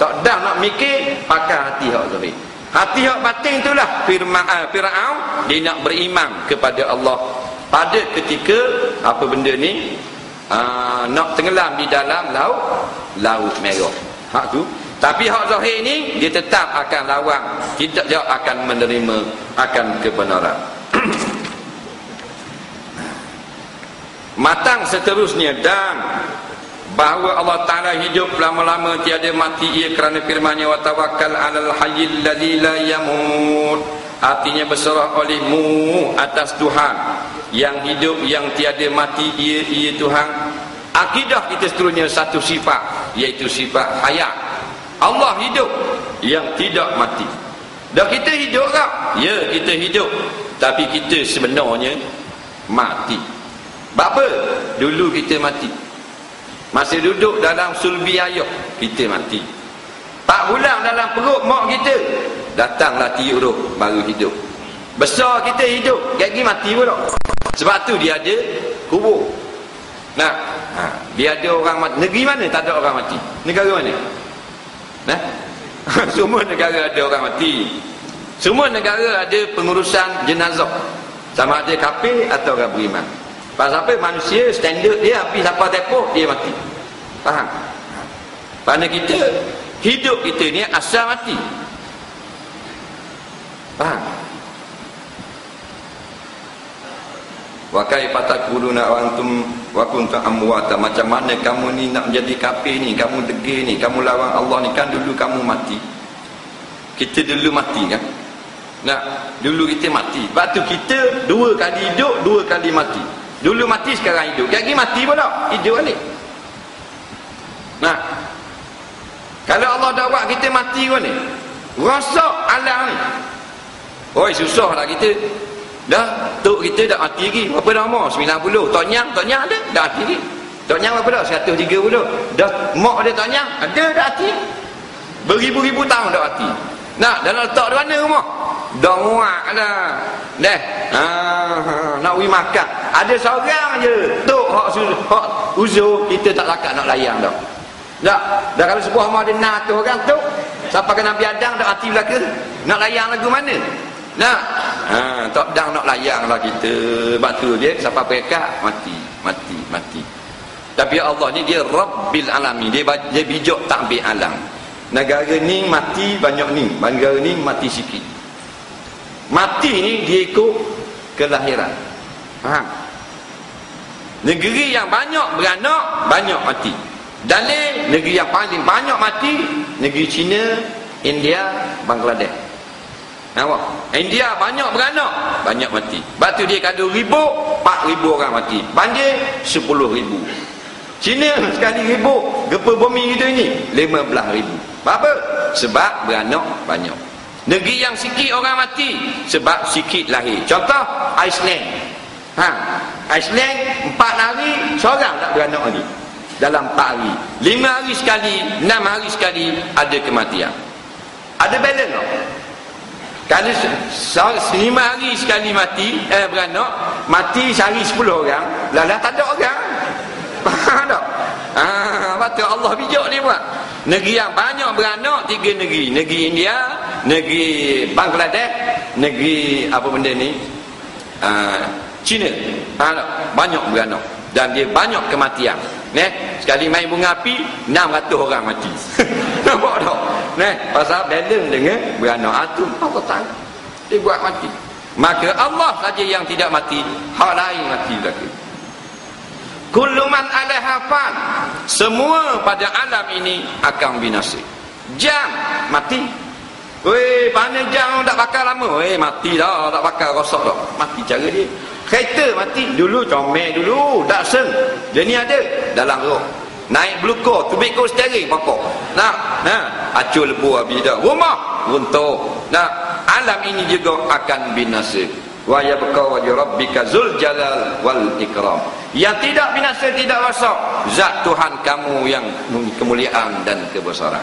Speaker 1: tak dah nak mikir, pakai hati hak zahir. Hati hak batin itulah Fir'aun, dia nak beriman kepada Allah pada ketika apa benda ni nak tenggelam di dalam laut merah. Hak tu. Tapi hak zahir ni dia tetap akan lawan, tidak dia akan menerima akan kebenaran. Matang seterusnya, dan bahawa Allah Ta'ala hidup lama-lama tiada mati ia kerana firman-Nya wa tawakkal 'alal hayyil ladzi la yamut. Artinya berserah olehmu atas Tuhan yang hidup yang tiada mati, ia Tuhan. Akidah kita seterusnya satu sifat, iaitu sifat hayat. Allah hidup yang tidak mati. Dan kita hidup tak? Ya, kita hidup, tapi kita sebenarnya mati. Apa? Dulu kita mati. Masih duduk dalam sulbi ayah, kita mati. 4 bulan dalam perut mak kita, datanglah tiup roh, baru hidup. Besar kita hidup, lagi mati pula. Sebab tu dia ada kubur. Nah, dia ada orang mati. Negeri mana tak ada orang mati? Negara mana? Nah, semua negara ada orang mati. Semua negara ada pengurusan jenazah, sama ada kafir atau orang beriman. Pasal apa? Manusia standard dia, habis siapa tepoh dia mati. Faham? Kerana kita hidup kita ni asal mati. Faham? Wa kaifa taquluna wa antum wa kuntum amwata. Macam mana kamu ni nak menjadi kafir ni, kamu degil ni, kamu lawan Allah ni, kan dulu kamu mati. Kita dulu mati kan? Nah, dulu kita mati. Sebab tu kita 2 kali hidup, 2 kali mati. Dulu mati, sekarang hidup. Lagi mati pula, hidup balik. Nah, kalau Allah dah buat kita mati pun ni, rosak alam ni. Oi, susah lah kita. Dah, tok kita dah mati lagi. Berapa lama? 90. Tok Nyang ada, dah mati lagi. Tok Nyang berapa dah? 130. Dah, mak dia Tok Nyang ada, dah mati. Beribu-ribu tahun dah mati. Nah, dalam letak di mana rumah? Dah muak dah. Dah. Nak pergi makan. Ada seorang je tok hak uzur, kita tak lakat nak layan dah. Dah kalau sebuah rumah ada nak tu orang tok, siapa kena Nabi Adam dah mati belaka. Nak layan lagu mana? Nah, tak dang nak layan lah kita. Batu dia siapa pekat mati. Tapi Allah ni dia Rabbil Alamin. Dia bijak takbir alam. Negara ni mati banyak ni, negara ni mati sikit. Mati ni dia ikut kelahiran. Faham? Negeri yang banyak beranak, banyak mati. Dalil negeri yang paling banyak mati, negeri China, India, Bangladesh. Nampak? India banyak beranak, banyak mati. Sebab tu dia kada 4,000 orang mati. Banjir 10,000. China sekali ribut gempa bumi kita ni 15,000. Apa? Sebab beranak banyak. Negeri yang sikit orang mati sebab sikit lahir. Contoh Iceland. Iceland 4 hari seorang tak beranak lagi. Dalam 4 hari, 5 hari sekali, 6 hari sekali ada kematian. Ada balance tak? Kalau 5 hari sekali mati, beranak, mati sehari 10 orang, lalah tak ada orang. Faham tak? Betul Allah bijak dia buat. Negeri yang banyak beranak 3 negeri. Negeri India, negeri Bangladesh, negeri apa benda ni, China, banyak beranak dan dia banyak kematian. Sekali main bunga api 600 orang mati. Nampak tak? Pasal balance dengan beranak tu apa tahu dia buat mati. Maka Allah saja yang tidak mati, hak lain mati lagi. Kullu man 'alaiha fan, semua pada alam ini akan binasa. Jam mati. Panas jam tak bakal lama. Mati dah, tak bakal rosak dah. Mati cara dia. Kereta mati dulu, comel dulu, Datsun. Dia ni ada dalam roh. Naik blukor, tubik steering pokok. Acul lebu habis dah. Rumah runtuh. Alam ini juga akan binasa. Wa yabqa wajhu rabbika dzul jalal wal ikram. Yang tidak binasa, tidak rosak, zat Tuhan kamu yang kemuliaan dan kebesaran.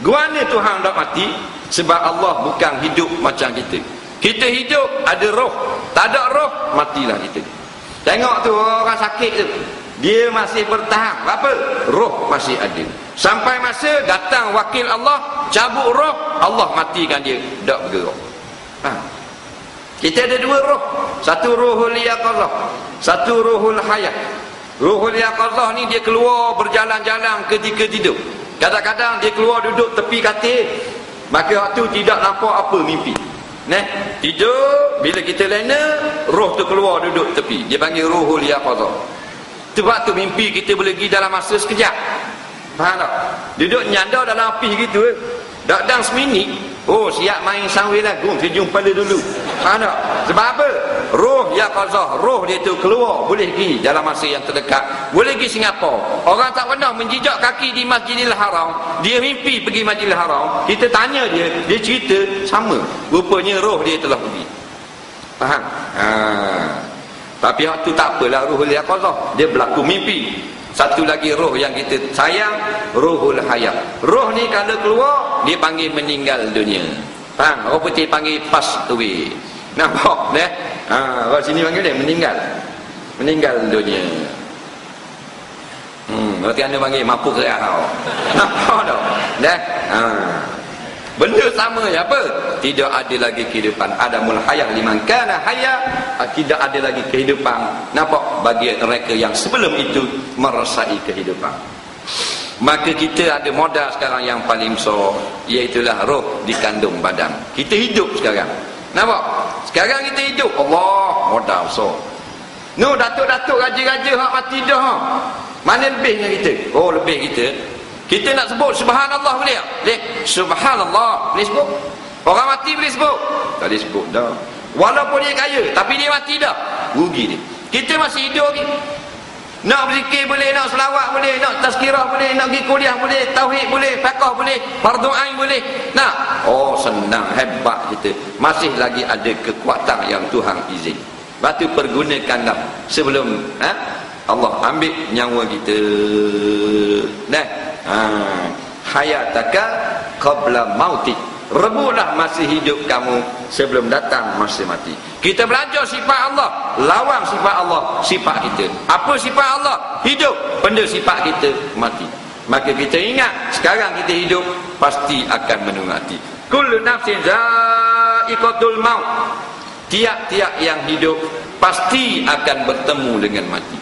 Speaker 1: Guana Tuhan tak mati sebab Allah bukan hidup macam kita. Kita hidup ada roh, tak ada roh matilah kita. Tengok tu orang sakit tu, dia masih bertahan. Apa? Roh masih ada. Sampai masa datang wakil Allah, cabut roh, Allah matikan dia, tak bergerak. Kita ada dua roh, satu ruhul yaqazah, satu ruhul hayat. Ruhul yaqazah ni dia keluar berjalan-jalan ketika tidur. Kadang-kadang dia keluar duduk tepi katil, maka waktu tidak nampak apa mimpi. Tidur, bila kita lena, roh tu keluar duduk tepi. Dia panggil ruhul yaqazah. Tu waktu mimpi kita boleh pergi dalam masa sekejap. Faham tak? Duduk nyanda dalam api gitu. Dak seminit, siap main sangwil lagu, sejum pada dulu. Faham tak? Sebab apa? Roh yaqazah, roh dia tu keluar, boleh pergi dalam masa yang terdekat, boleh pergi Singapura. Orang tak pernah menjijak kaki di Masjidil Haram, dia mimpi pergi Masjidil Haram. Kita tanya dia cerita sama. Rupanya roh dia telah pergi. Faham? Tapi waktu tak apalah ruhul yaqazah, dia berlaku mimpi. Satu lagi roh yang kita sayang, ruhul hayat. Roh ni kalau keluar, dia panggil meninggal dunia. Faham? Orang putih panggil pass away. Nampak? Orang sini panggil dia meninggal dunia. Berarti anda panggil mampu kerah. Nampak tak? Benda sama ya apa? Tidak ada lagi kehidupan. Adamul hayat liman kana hayya. Tidak ada lagi kehidupan. Nampak? Bagi mereka yang sebelum itu merasai kehidupan. Maka kita ada modal sekarang yang paling besar, iaitulah roh dikandung badan. Kita hidup sekarang. Nampak? Sekarang kita hidup. Allah, modal besar. Datuk-datuk raja-raja hak mati dah. Mana lebihnya kita? Lebih kita. Kita nak sebut subhanallah boleh tak? Boleh. Subhanallah boleh sebut. Orang mati boleh sebut? Tak boleh sebut dah. Walaupun dia kaya, tapi dia mati dah, rugi dia. Kita masih hidup lagi. Nak berzikir boleh, nak selawat boleh, nak tazkirah boleh, nak pergi kuliah boleh, tauhid boleh, fiqh boleh, fardu ain boleh. Nak? Senang, hebat kita. Masih lagi ada kekuatan yang Tuhan izin. Batu pergunakanlah sebelum Allah ambil nyawa kita. Hayataka qabla mautik. Rebutlah masih hidup kamu sebelum datang masa mati. Kita belajar sifat Allah, lawan sifat Allah, sifat kita. Apa sifat Allah? Hidup. Benda sifat kita mati. Maka kita ingat, sekarang kita hidup, pasti akan menungati. Kullu nafsin za'iqatul maut. Tiap-tiap yang hidup pasti akan bertemu dengan mati.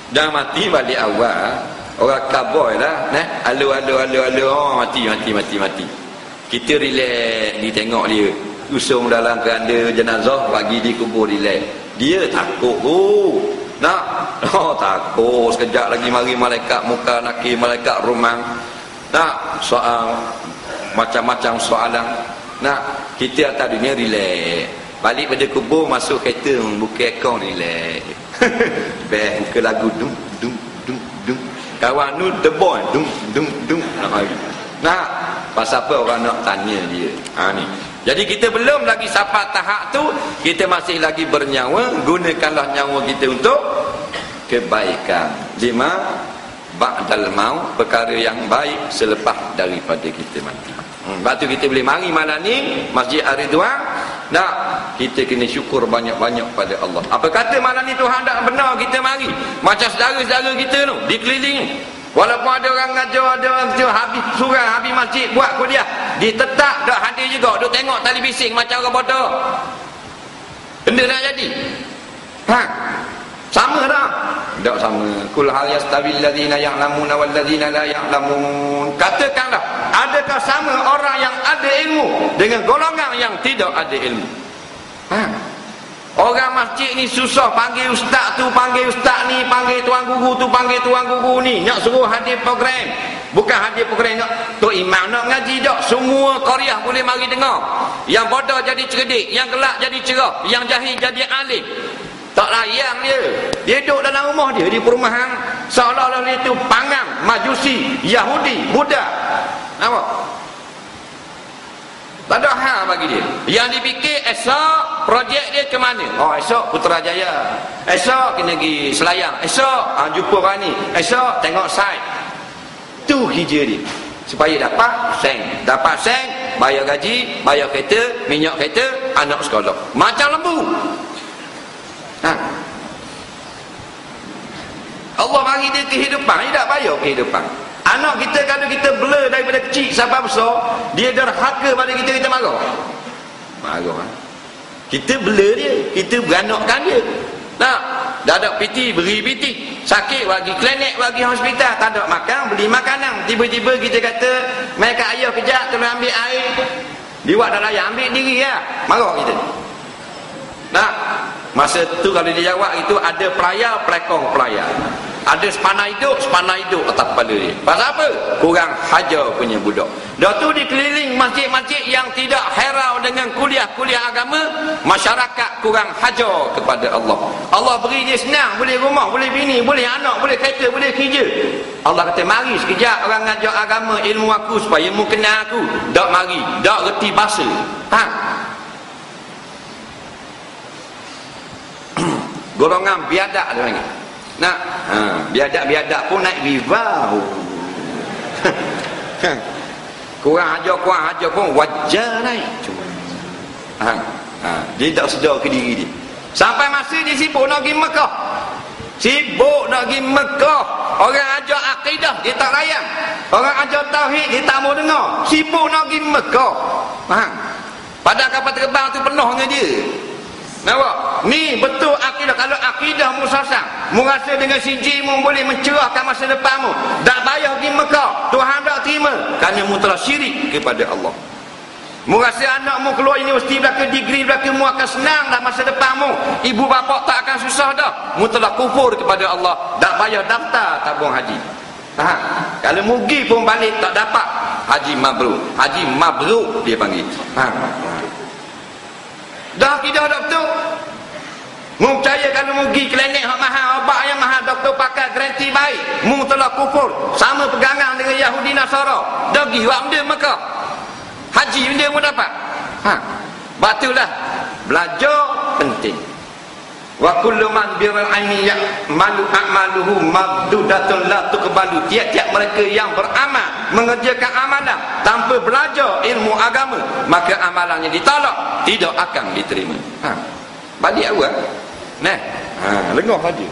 Speaker 1: Dah mati balik awal, orang kaboy lah, alu, mati. Kita relax, ni tengok dia usung dalam keranda jenazah, bagi di kubur relax. Dia takut takut sekejap lagi mari malaikat muka nakir, malaikat rumang. Soal macam-macam soalan. Kita atas dunia relax, balik pada kubur, masuk kereta buka akaun relax. Buka lagu dum kawan nu the boy dum nak mari. Pasal apa orang nak tanya dia? Ni. Jadi kita belum lagi sampai tahap tu, kita masih lagi bernyawa. Gunakanlah nyawa kita untuk kebaikan. 5 ba'dal maut, perkara yang baik selepas daripada kita mati. Sebab tu kita boleh mari malam ni Masjid Ar-Ridwan. Kita kena syukur banyak-banyak pada Allah. Apa kata malam ni Tuhan tak benar kita mari, macam saudara-saudara kita tu dikelilingi, Walaupun ada orang ngajar, ada orang tu habis surau, habis masjid buat kuliah, dia tetap dak hadir juga, duk tengok tali bising macam orang bodoh. Benda nak jadi. Sama dah. Tak sama. Kul hal yastawil ladzina ya'lamuna wal ladzina la ya'lamun. Katakanlah, adakah sama orang yang ada ilmu dengan golongan yang tidak ada ilmu? Orang masjid ni susah panggil ustaz tu, panggil ustaz ni, panggil tuan guru tu, panggil tuan guru ni, nak suruh hadir program. Bukan hadir program nak Tok Imam nak ngaji tak. Semua qaryah boleh mari dengar. Yang bodoh jadi cerdik, yang gelak jadi cerah, yang jahil jadi alim. Tak layan dia. Dia duduk dalam rumah dia di perumahan, seolah-olah dia tu pangang, Majusi, Yahudi, Buddha. Nampak? Tak ada hal bagi dia. Yang dipikir esok projek dia ke mana? Oh, esok Putrajaya. Esok kena pergi Selayang. Esok jumpa orang ni. Esok tengok site. Tu hijau dia. Supaya dapat seng. Dapat seng, bayar gaji, bayar kereta, minyak kereta, anak sekolah. Macam lembu. Allah bagi dia kehidupan. Dia tak bayar kehidupan. Anak kita kalau kita bela daripada kecil sampai besar, dia derhaka pada kita, kita marah. Marah. Kita bela dia, kita beranakkan dia. Nah, dah ada PT, beri PT. Sakit bagi klinik, bagi hospital, tak ada makan, beli makanan. Tiba-tiba kita kata, mai kat ayah kejap, tolong ambil air. Dia buat dah layak, ambil diri lah. Marah kita. Nah, masa tu kalau dia jawab itu ada pelayar, pelekong pelayar. Ada sepanah hidup atas kepala dia. Pasal apa? Kurang hajar punya budak. Dah tu dikeliling masjid-masjid yang tidak herau dengan kuliah-kuliah agama, masyarakat kurang hajar kepada Allah. Allah beri dia senang, boleh rumah, boleh bini, boleh anak, boleh kereta, boleh kerja. Allah kata, mari sekejap orang ngajar agama, ilmu aku supaya mu kenal aku. Tak mari, tak reti bahasa. Golongan biadab dia panggil. Nah, biadab pun naik riba. kurang ajar pun wajar naik. Dia tak sedar ke diri dia. Sampai masa dia sibuk nak pergi Mekah. Orang ajar akidah dia tak layan. Orang ajar tauhid dia tak mau dengar. Sibuk nak pergi Mekah. Padahal kapal terbang tu penuh dengan dia. Nampak? Ni betul akidah. Kalau akidah mu sasang, mu rasa dengan siji mu boleh mencerahkan masa depanmu, tak payah pergi Mekah, Tuhan tak terima, kerana mu telah syirik kepada Allah. Mu rasa anak mu keluar universiti belaka, degree belaka, mu akan senang dah masa depanmu, ibu bapa tak akan susah dah, mu telah kufur kepada Allah, tak payah daftar tabung haji. Kalau mugi pun balik tak dapat haji mabrur dia panggil. Dah akidah dah betul. Mu percaya kalau mu pergi klinik hak mahal, obat yang mahal, doktor pakai garanti baik, mu telah kufur, sama pegangan dengan Yahudi Nasara. Dah pergi buat benda Mekah, haji benda mu dapat. Batulah belajar penting. Wa kullu man bil aini ya'malu a'maluhu mabdudatun la tuqbalu. Tiap-tiap mereka yang beramal, mengerjakan amalan tanpa belajar ilmu agama, maka amalannya ditolak, tidak akan diterima. Balik awal. Nah, lengah saja.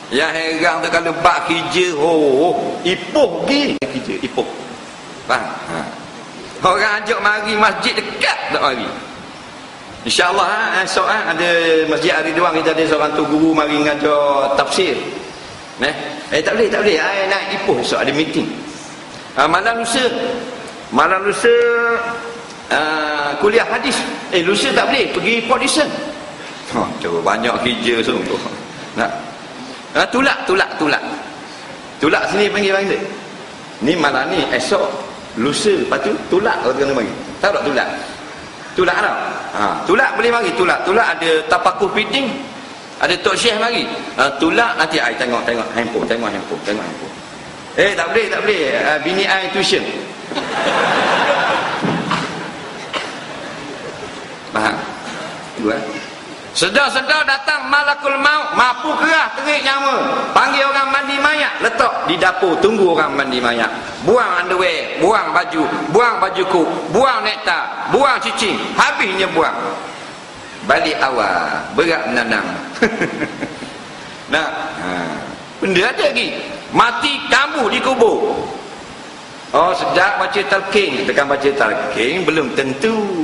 Speaker 1: Yang heran tu kalau bak kerja, ipoh pergi kerja, ipoh. Faham? Orang ajak mari masjid dekat tak mari. InsyaAllah esok ada Masjid Ar-Ridwan, kita ada seorang tu guru mari ngajar tafsir. Tak boleh naik ipoh esok ada meeting. Malam lusa kuliah hadis. Lusa tak boleh pergi Port Dickson. Coba banyak kerja sungguh. Tulak sini panggil. Ni malam ni esok lusa, lepas tu tulak kau kena bagi. Tahu tak tulak? Tulak tak? Tulak boleh mari. Tulak ada tapakuh meeting, ada Tok Syekh mari. Tulak nanti ai tengok handphone. Tak boleh. Bini ai tuition. Faham? Dua. Sedar-sedar datang malakul maut, mapu kerah terik nyawa, panggil orang mandi mayat, letak di dapur, tunggu orang mandi mayat. Buang underwear, buang baju kuk, buang nektar, buang cicing, habisnya buang. Balik awal, berat menanam. Nah, benda ada lagi. Mati kamu dikubur. Oh, sejak baca talqin, tekan baca talqin belum tentu.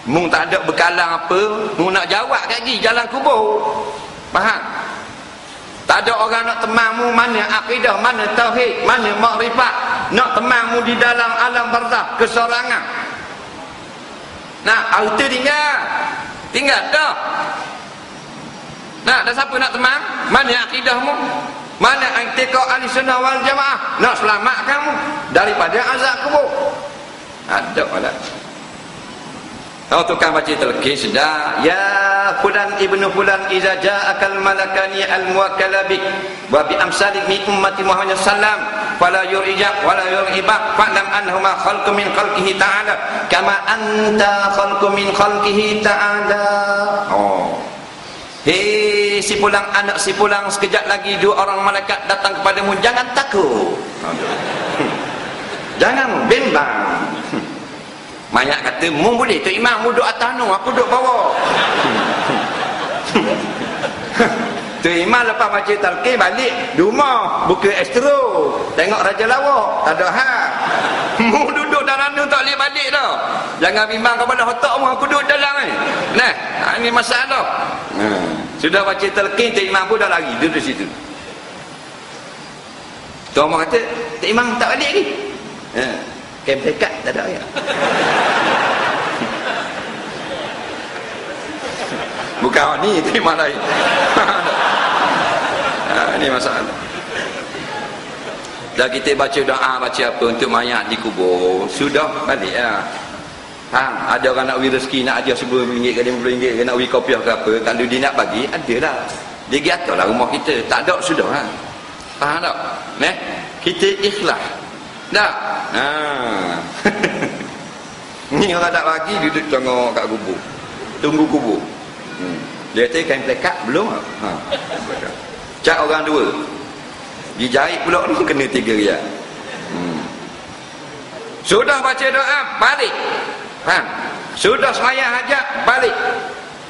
Speaker 1: Mung tak ada bekalan apa, mung nak jawab kat gi jalan kubur. Faham? Tak ada orang nak temanmu mana akidah, mana tauhid, mana makrifat, nak temanmu di dalam alam barzakh kesorangan. Nah, harta tinggal dah. Nah, dah siapa nak teman? Mana akidahmu? Mana i'tiqad ahli-sunnah wal jamaah? Nak selamat kamu daripada azab kubur. Ada pula. Tukang baca talqin sedar. Ya fulan ibnu fulan iza ja'akal malakani al-muwakkala bik wa bi amsalik min ummati Muhammad sallam fala yurijak wala yuribak fa'lam annahuma khalqu min khalqihi ta'ala kama anta khalqu min khalqihi ta'ala. Hei si pulang anak si pulang, sekejap lagi dua orang malaikat datang kepadamu, jangan takut. Jangan bimbang. Mayat kata, mu boleh tu imam, mu duduk atas nu, aku duduk bawah. Tu imam lepas baca talqin balik di rumah, buka astro, tengok Raja Lawak, tak ada hal. Mu duduk dalam nu tak boleh balik dah. Jangan bimbang kepada otak mu, aku duduk dalam ni. Nah, ini masalah. Sudah baca talqin, tu imam pun dah lari duduk situ. Tu orang kata, tu imam tak balik ni. Kem dekat tak ada ya. Bukan ni, terima lain. Ini masalah. Dah kita baca doa, baca apa untuk mayat dikubur, sudah balik ya. Ada orang nak beri rezeki, nak ajar RM10 ke RM50 ke, nak beri kopiah ke apa, kalau dia nak bagi, ada lah. Dia pergi ataslah rumah kita, tak ada sudah ha. Faham tak? Kita ikhlas. Tak? Ni orang tak bagi, duduk tengok kat kubur, tunggu kubur. Dia kata kain plekat belum. Cak orang dua dijahit pula ni kena 3 riyal. Sudah baca doa balik. Faham? Sudah sembahyang hajat balik.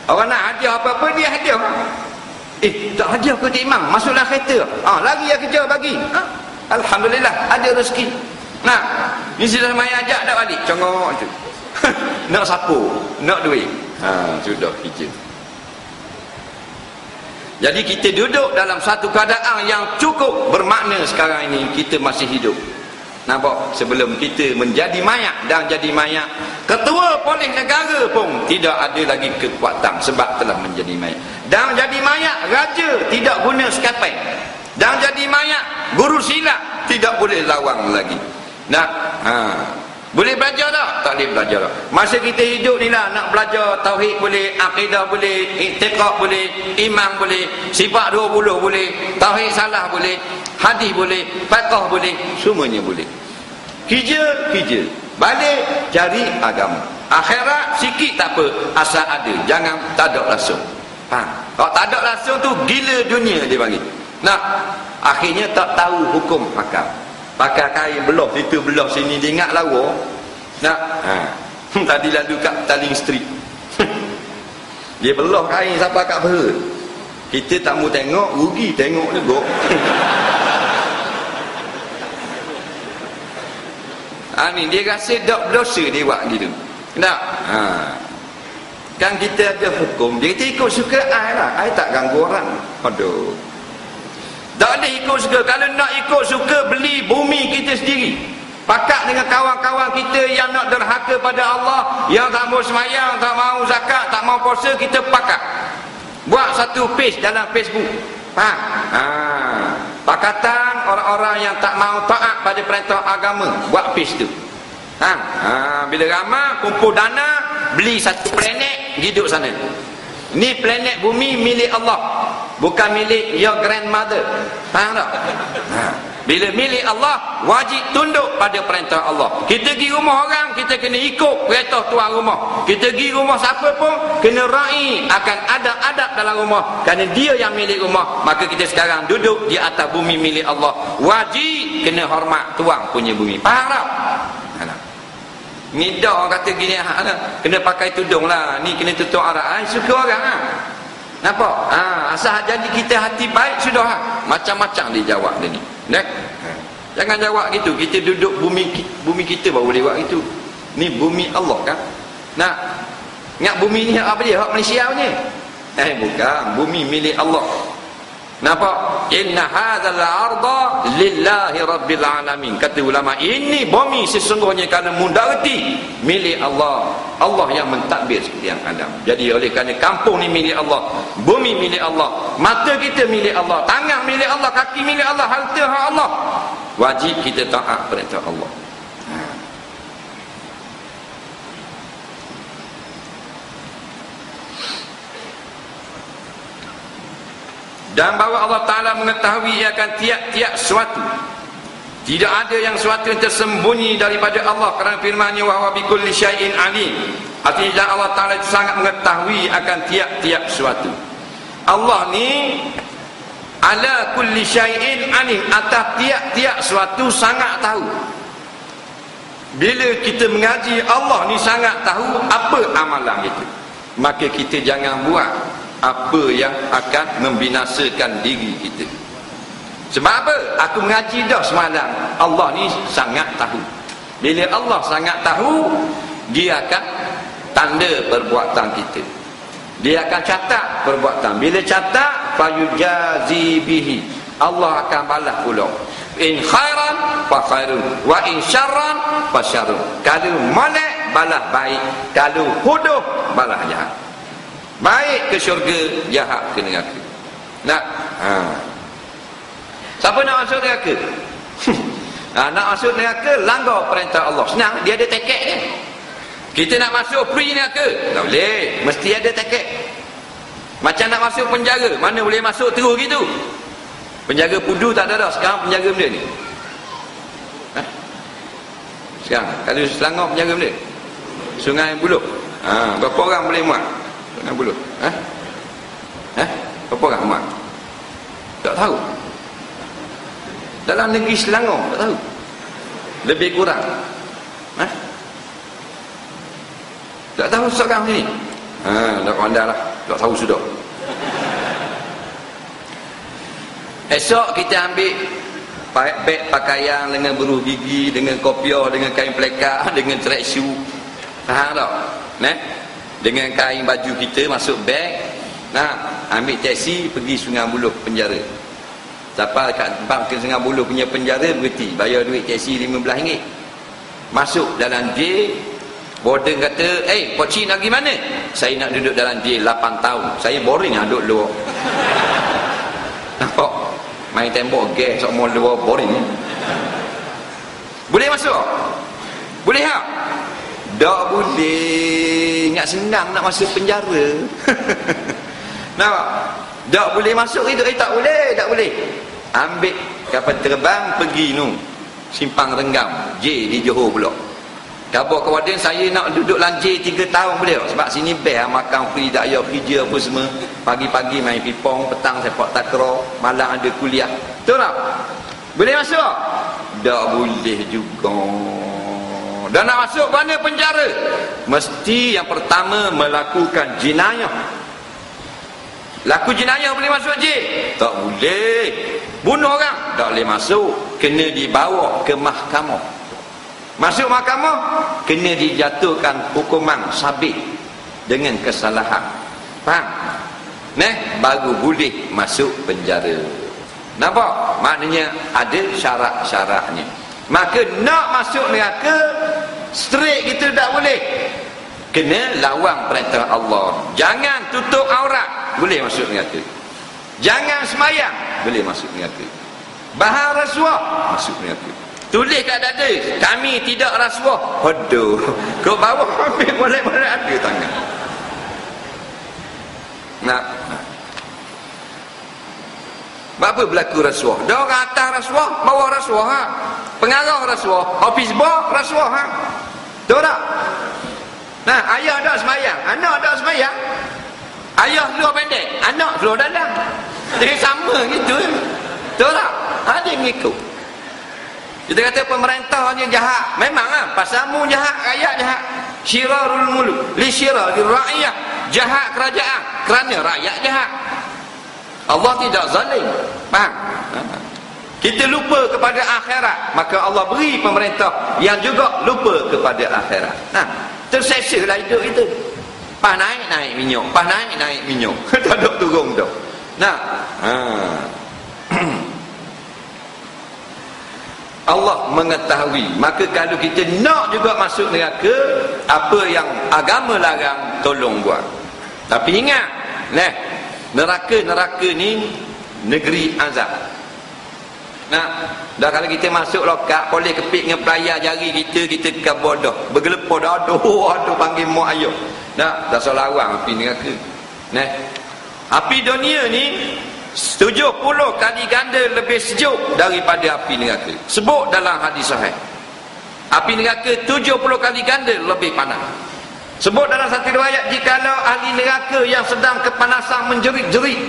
Speaker 1: Orang nak hadiah apa-apa dia hadiah. Tak hadiah ke imam, masuklah kereta. Lagi ya kerja bagi. Alhamdulillah ada rezeki. Nah, ni sudah sembahyang hajat dah balik. Congok tu. Nak sapu, nak duit. Sudah kerja. Jadi kita duduk dalam satu keadaan yang cukup bermakna sekarang ini kita masih hidup. Nampak? Sebelum kita menjadi mayat dan jadi mayat, ketua polis negara pun tidak ada lagi kekuatan sebab telah menjadi mayat. Dan jadi mayat, raja tidak guna skapai. Dan jadi mayat, guru silat tidak boleh lawang lagi. Boleh belajar tak? Tak boleh belajar tak. Masa kita hidup ni lah, nak belajar tauhid boleh, akidah boleh, i'tiqad boleh, iman boleh, sifat 20 boleh, tauhid salah boleh, hadis boleh, fiqh boleh, semuanya boleh. Kerja, balik cari agama. Akhirat sikit tak apa, asal ada, jangan tak ada langsung. Kalau tak ada langsung tu gila dunia dia panggil. Akhirnya tak tahu hukum hakam. Pakai kain belah situ belah sini, dia ingat lawa. Tadi lalu kat Taling Street. Dia belah kain sampai kat perut. Kita tak mau tengok, rugi tengok juga. Ni dia rasa tak berdosa dia buat gitu. Tak? Kan kita ada hukum, dia kata ikut suka ai lah. Ai tak ganggu orang. Aduh. Tak boleh ikut suka. Kalau nak ikut suka, beli bumi kita sendiri. Pakat dengan kawan-kawan kita yang nak derhaka pada Allah, yang tak mau semayang, tak mau zakat, tak mau puasa, kita pakat. Buat satu page dalam Facebook. Pakatan orang-orang yang tak mau taat pada perintah agama, buat page tu. Bila ramai kumpul dana, beli satu planet, hidup sana. Ni planet bumi milik Allah, bukan milik your grandmother. Faham tak? Bila milik Allah, wajib tunduk pada perintah Allah. Kita pergi rumah orang, kita kena ikut perintah tuan rumah. Kita pergi rumah siapa pun, kena ra'i akan adab-adab dalam rumah. Kerana dia yang milik rumah, maka kita sekarang duduk di atas bumi milik Allah. Wajib kena hormat tuan punya bumi. Faham tak? Ni dah orang kata gini, kena pakai tudung lah, ni kena tutup aurat. Suka orang lah. Nampak? Asal janji kita hati baik sudah. Macam-macam dia jawab dia ni. Jangan jawab gitu. Kita duduk bumi kita baru boleh buat gitu. Ni bumi Allah kan? Ingat bumi ni apa dia? Hak Malaysia punya. Bukan, bumi milik Allah. Nampak? Inna hadzal arda lillahi rabbil alamin. Kata ulama, ini bumi sesungguhnya kerana mudah reti milik Allah. Allah yang mentadbir seperti yang ada. Jadi oleh kerana kampung ni milik Allah, bumi milik Allah, mata kita milik Allah, tangan milik Allah, kaki milik Allah, harta hak Allah. Wajib kita taat perintah Allah. Dan bahawa Allah Ta'ala mengetahui akan tiap-tiap suatu. Tidak ada yang suatu yang tersembunyi daripada Allah, kerana firman-Nya wa huwa bikulli syai'in alim. Artinya Allah Ta'ala itu sangat mengetahui akan tiap-tiap suatu. Allah ni ala kulli syai'in alim, atas tiap-tiap suatu sangat tahu. Bila kita mengaji Allah ni sangat tahu apa amalan kita, maka kita jangan buat apa yang akan membinasakan diri kita. Sebab apa? Aku mengaji dah semalam, Allah ni sangat tahu. Bila Allah sangat tahu, dia akan tanda perbuatan kita. Dia akan catat perbuatan. Bila catat, fayujazi bihi, Allah akan balas pula. In khairan fa khairun wa in syarran fa syarrun. Kalau molek balas baik, kalau huduh balas jahat. Baik ke syurga, jahat ke neraka. Siapa nak masuk neraka? Nak masuk neraka, langgar perintah Allah. Senang, dia ada tiket dia. Kita nak masuk free neraka, tak boleh, mesti ada tiket. Macam nak masuk penjara, mana boleh masuk terus gitu. Penjaga Pudu tak ada dah, sekarang penjaga benda ni. Sekarang, kalau Selangor penjaga benda Sungai Buloh, berapa orang boleh muat? Sungai Buloh, berapa orang muat? Tak tahu. Dalam negeri Selangor tak tahu. Lebih kurang tak tahu sekarang ni. Tak pandai lah, tak tahu sudah. Esok kita ambil beg pakaian dengan beruh gigi, dengan kopiah, dengan kain pelekar, dengan track shoe. Faham tak? Dengan kain baju kita masuk beg. Ambil taksi pergi Sungai Buloh penjara. Siapa kat tempat ke Sungai Buloh punya penjara berhenti, bayar duit taksi RM15. Masuk dalam jail. Warden kata, Pak Cik nak pergi mana? Saya nak duduk dalam jail 8 tahun. Saya boring lah duduk luar. Nampak? Main tembok gas semua luar, boring. Boleh masuk? Boleh tak? Tak boleh. Ingat senang nak masuk penjara. Nampak? Tak boleh masuk itu. Tak boleh, tak boleh. Ambil kapal terbang pergi Simpang Renggam, J di Johor pula. Khabar ke warden, saya nak duduk dalam J 3 tahun boleh tak? Sebab sini best makan free, tak payah kerja apa semua. Pagi-pagi main pipong, petang sepak takraw, malam ada kuliah. Betul tak? Boleh masuk tak? Tak boleh juga. Dan nak masuk mana penjara? Mesti yang pertama melakukan jenayah. Laku jenayah boleh masuk J? Tak boleh. Bunuh orang? Tak boleh masuk. Kena dibawa ke mahkamah. Masuk mahkamah, kena dijatuhkan hukuman sabit dengan kesalahan. Faham? Baru boleh masuk penjara. Nampak? Maknanya ada syarat-syaratnya. Maka nak masuk neraka straight kita tak boleh. Kena lawan perintah Allah. Jangan tutup aurat, boleh masuk neraka. Jangan sembahyang, boleh masuk neraka. Bahar rasuah, masuk neraka. Tulis kat dada, kami tidak rasuah. Aduh, kau bawa ambil molek-molek ada tangan. Apa berlaku rasuah? Dia orang atas rasuah, bawah rasuah. Pengarah rasuah, office boy rasuah. Tahu tak? Ayah tak sembahyang, anak tak sembahyang. Ayah keluar pendek, anak keluar dalam. Jadi sama gitu. Tahu tak? Ada mengikut. Kita kata pemerintahnya jahat. Memang pasalmu jahat, rakyat jahat. Syirarul muluk li syirarul ra'iyah. jahat kerajaan kerana rakyat jahat. Allah tidak zalim. Faham? Kita lupa kepada akhirat, maka Allah beri pemerintah yang juga lupa kepada akhirat. Terseksalah hidup itu. Pas naik minyak, pas naik minyak. Tak ada turun dah. Allah mengetahui. Maka kalau kita nak juga masuk neraka, apa yang agama larang, tolong buat. Tapi ingat, neraka ni negeri azab. Dah kalau kita masuk lokap, boleh kepik dengan pelayar jari kita ke bodoh, bergelepar dah, aduh panggil mak ayah. Dah salah awang api neraka. Api dunia ni 70 kali ganda lebih sejuk daripada api neraka. Sebut dalam hadis sahih. Api neraka 70 kali ganda lebih panas. Sebut dalam satu riwayat, jikalau ahli neraka yang sedang kepanasan menjerit-jerit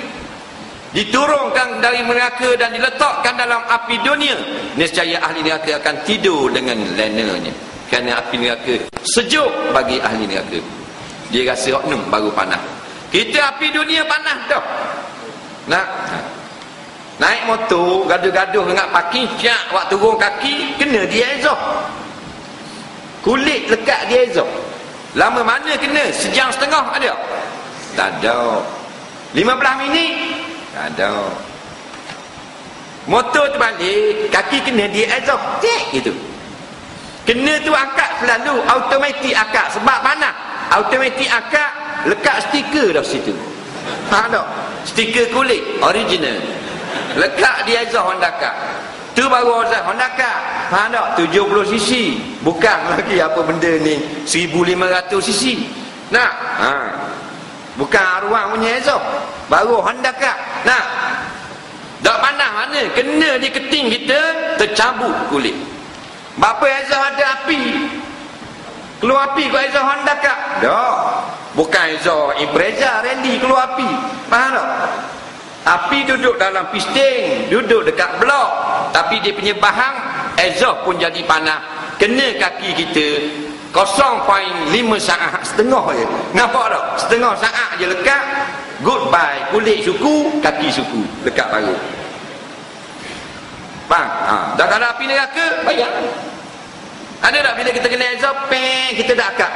Speaker 1: diturunkan dari neraka dan diletakkan dalam api dunia, nescaya ahli neraka akan tidur dengan lenanya. Kerana api neraka sejuk bagi ahli neraka. Dia rasa oknum baru panas. Kita api dunia panas dah. Naik motor gaduh-gaduh dengan parking, cak waktu turun kaki kena dia exhaust. Kulit lekat dia exhaust. Lama mana kena? Sejam setengah ada? Tak ada. 15 minit? Tak ada. Motor terbalik, kaki kena dia exhaust, cek gitu. Kena tu akak selalu automatik akak, sebab panas. Automatik akak lekat stiker dah situ. Tak stiker kulit original. Lekat dia exhaust Honda Car. Tu baru Honda Car. Faham tak? 70 cc. Bukan lagi apa benda ni 1500 cc. Bukan ruang punya exhaust. Baru Honda Car. Tak panas mana? Kena di keting kita, tercabut kulit. Berapa exhaust ada api? Keluar api kau exhaust Honda Car? Tak. Bukan exhaust Impreza Rally keluar api. Faham tak? Api duduk dalam pisting, duduk dekat blok, tapi dia punya bahan exhaust pun jadi panas. Kena kaki kita 0.5 saat, setengah je. Nampak tak? Setengah saat je lekat. Goodbye kulit suku, kaki suku dekat baru. Bang, dah kalau api neraka bayar. Ada tak bila kita kena exhaust, kita dah akak.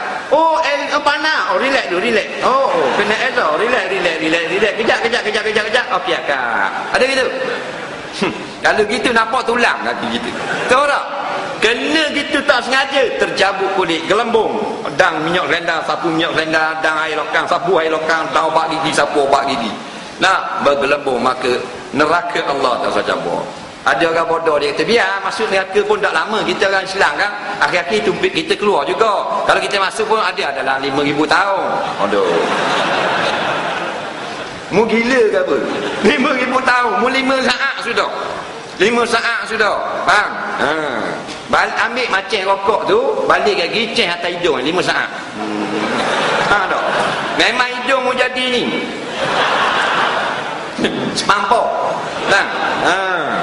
Speaker 1: Panas. Relax dulu, relax. Kena exhaust, relax. Kejap. Okey akak. Ada gitu? Kalau gitu nampak tulang kaki kita. Tahu tak? Kena gitu tak sengaja, tercabut kulit, gelembung. Dang minyak rendah, sapu minyak rendah, dang air lokang, sapu air lokang, dang obat gigi, sapu obat gigi. Bergelembung, maka neraka Allah tak usah campur. Ada orang bodoh dia kata, biar masuk neraka pun tak lama. Kita orang Islam kan, akhir-akhir tumpik kita keluar juga. Kalau kita masuk pun ada dalam 5,000 tahun. Aduh. Mu gila ke apa? 5,000 tahun, mu 5 saat sudah. 5 saat sudah. Faham? Ambil macam rokok tu, balik lagi ceh atas hidung 5 saat. Faham tak? Memang hidung mu jadi ni. Semampuk. Faham?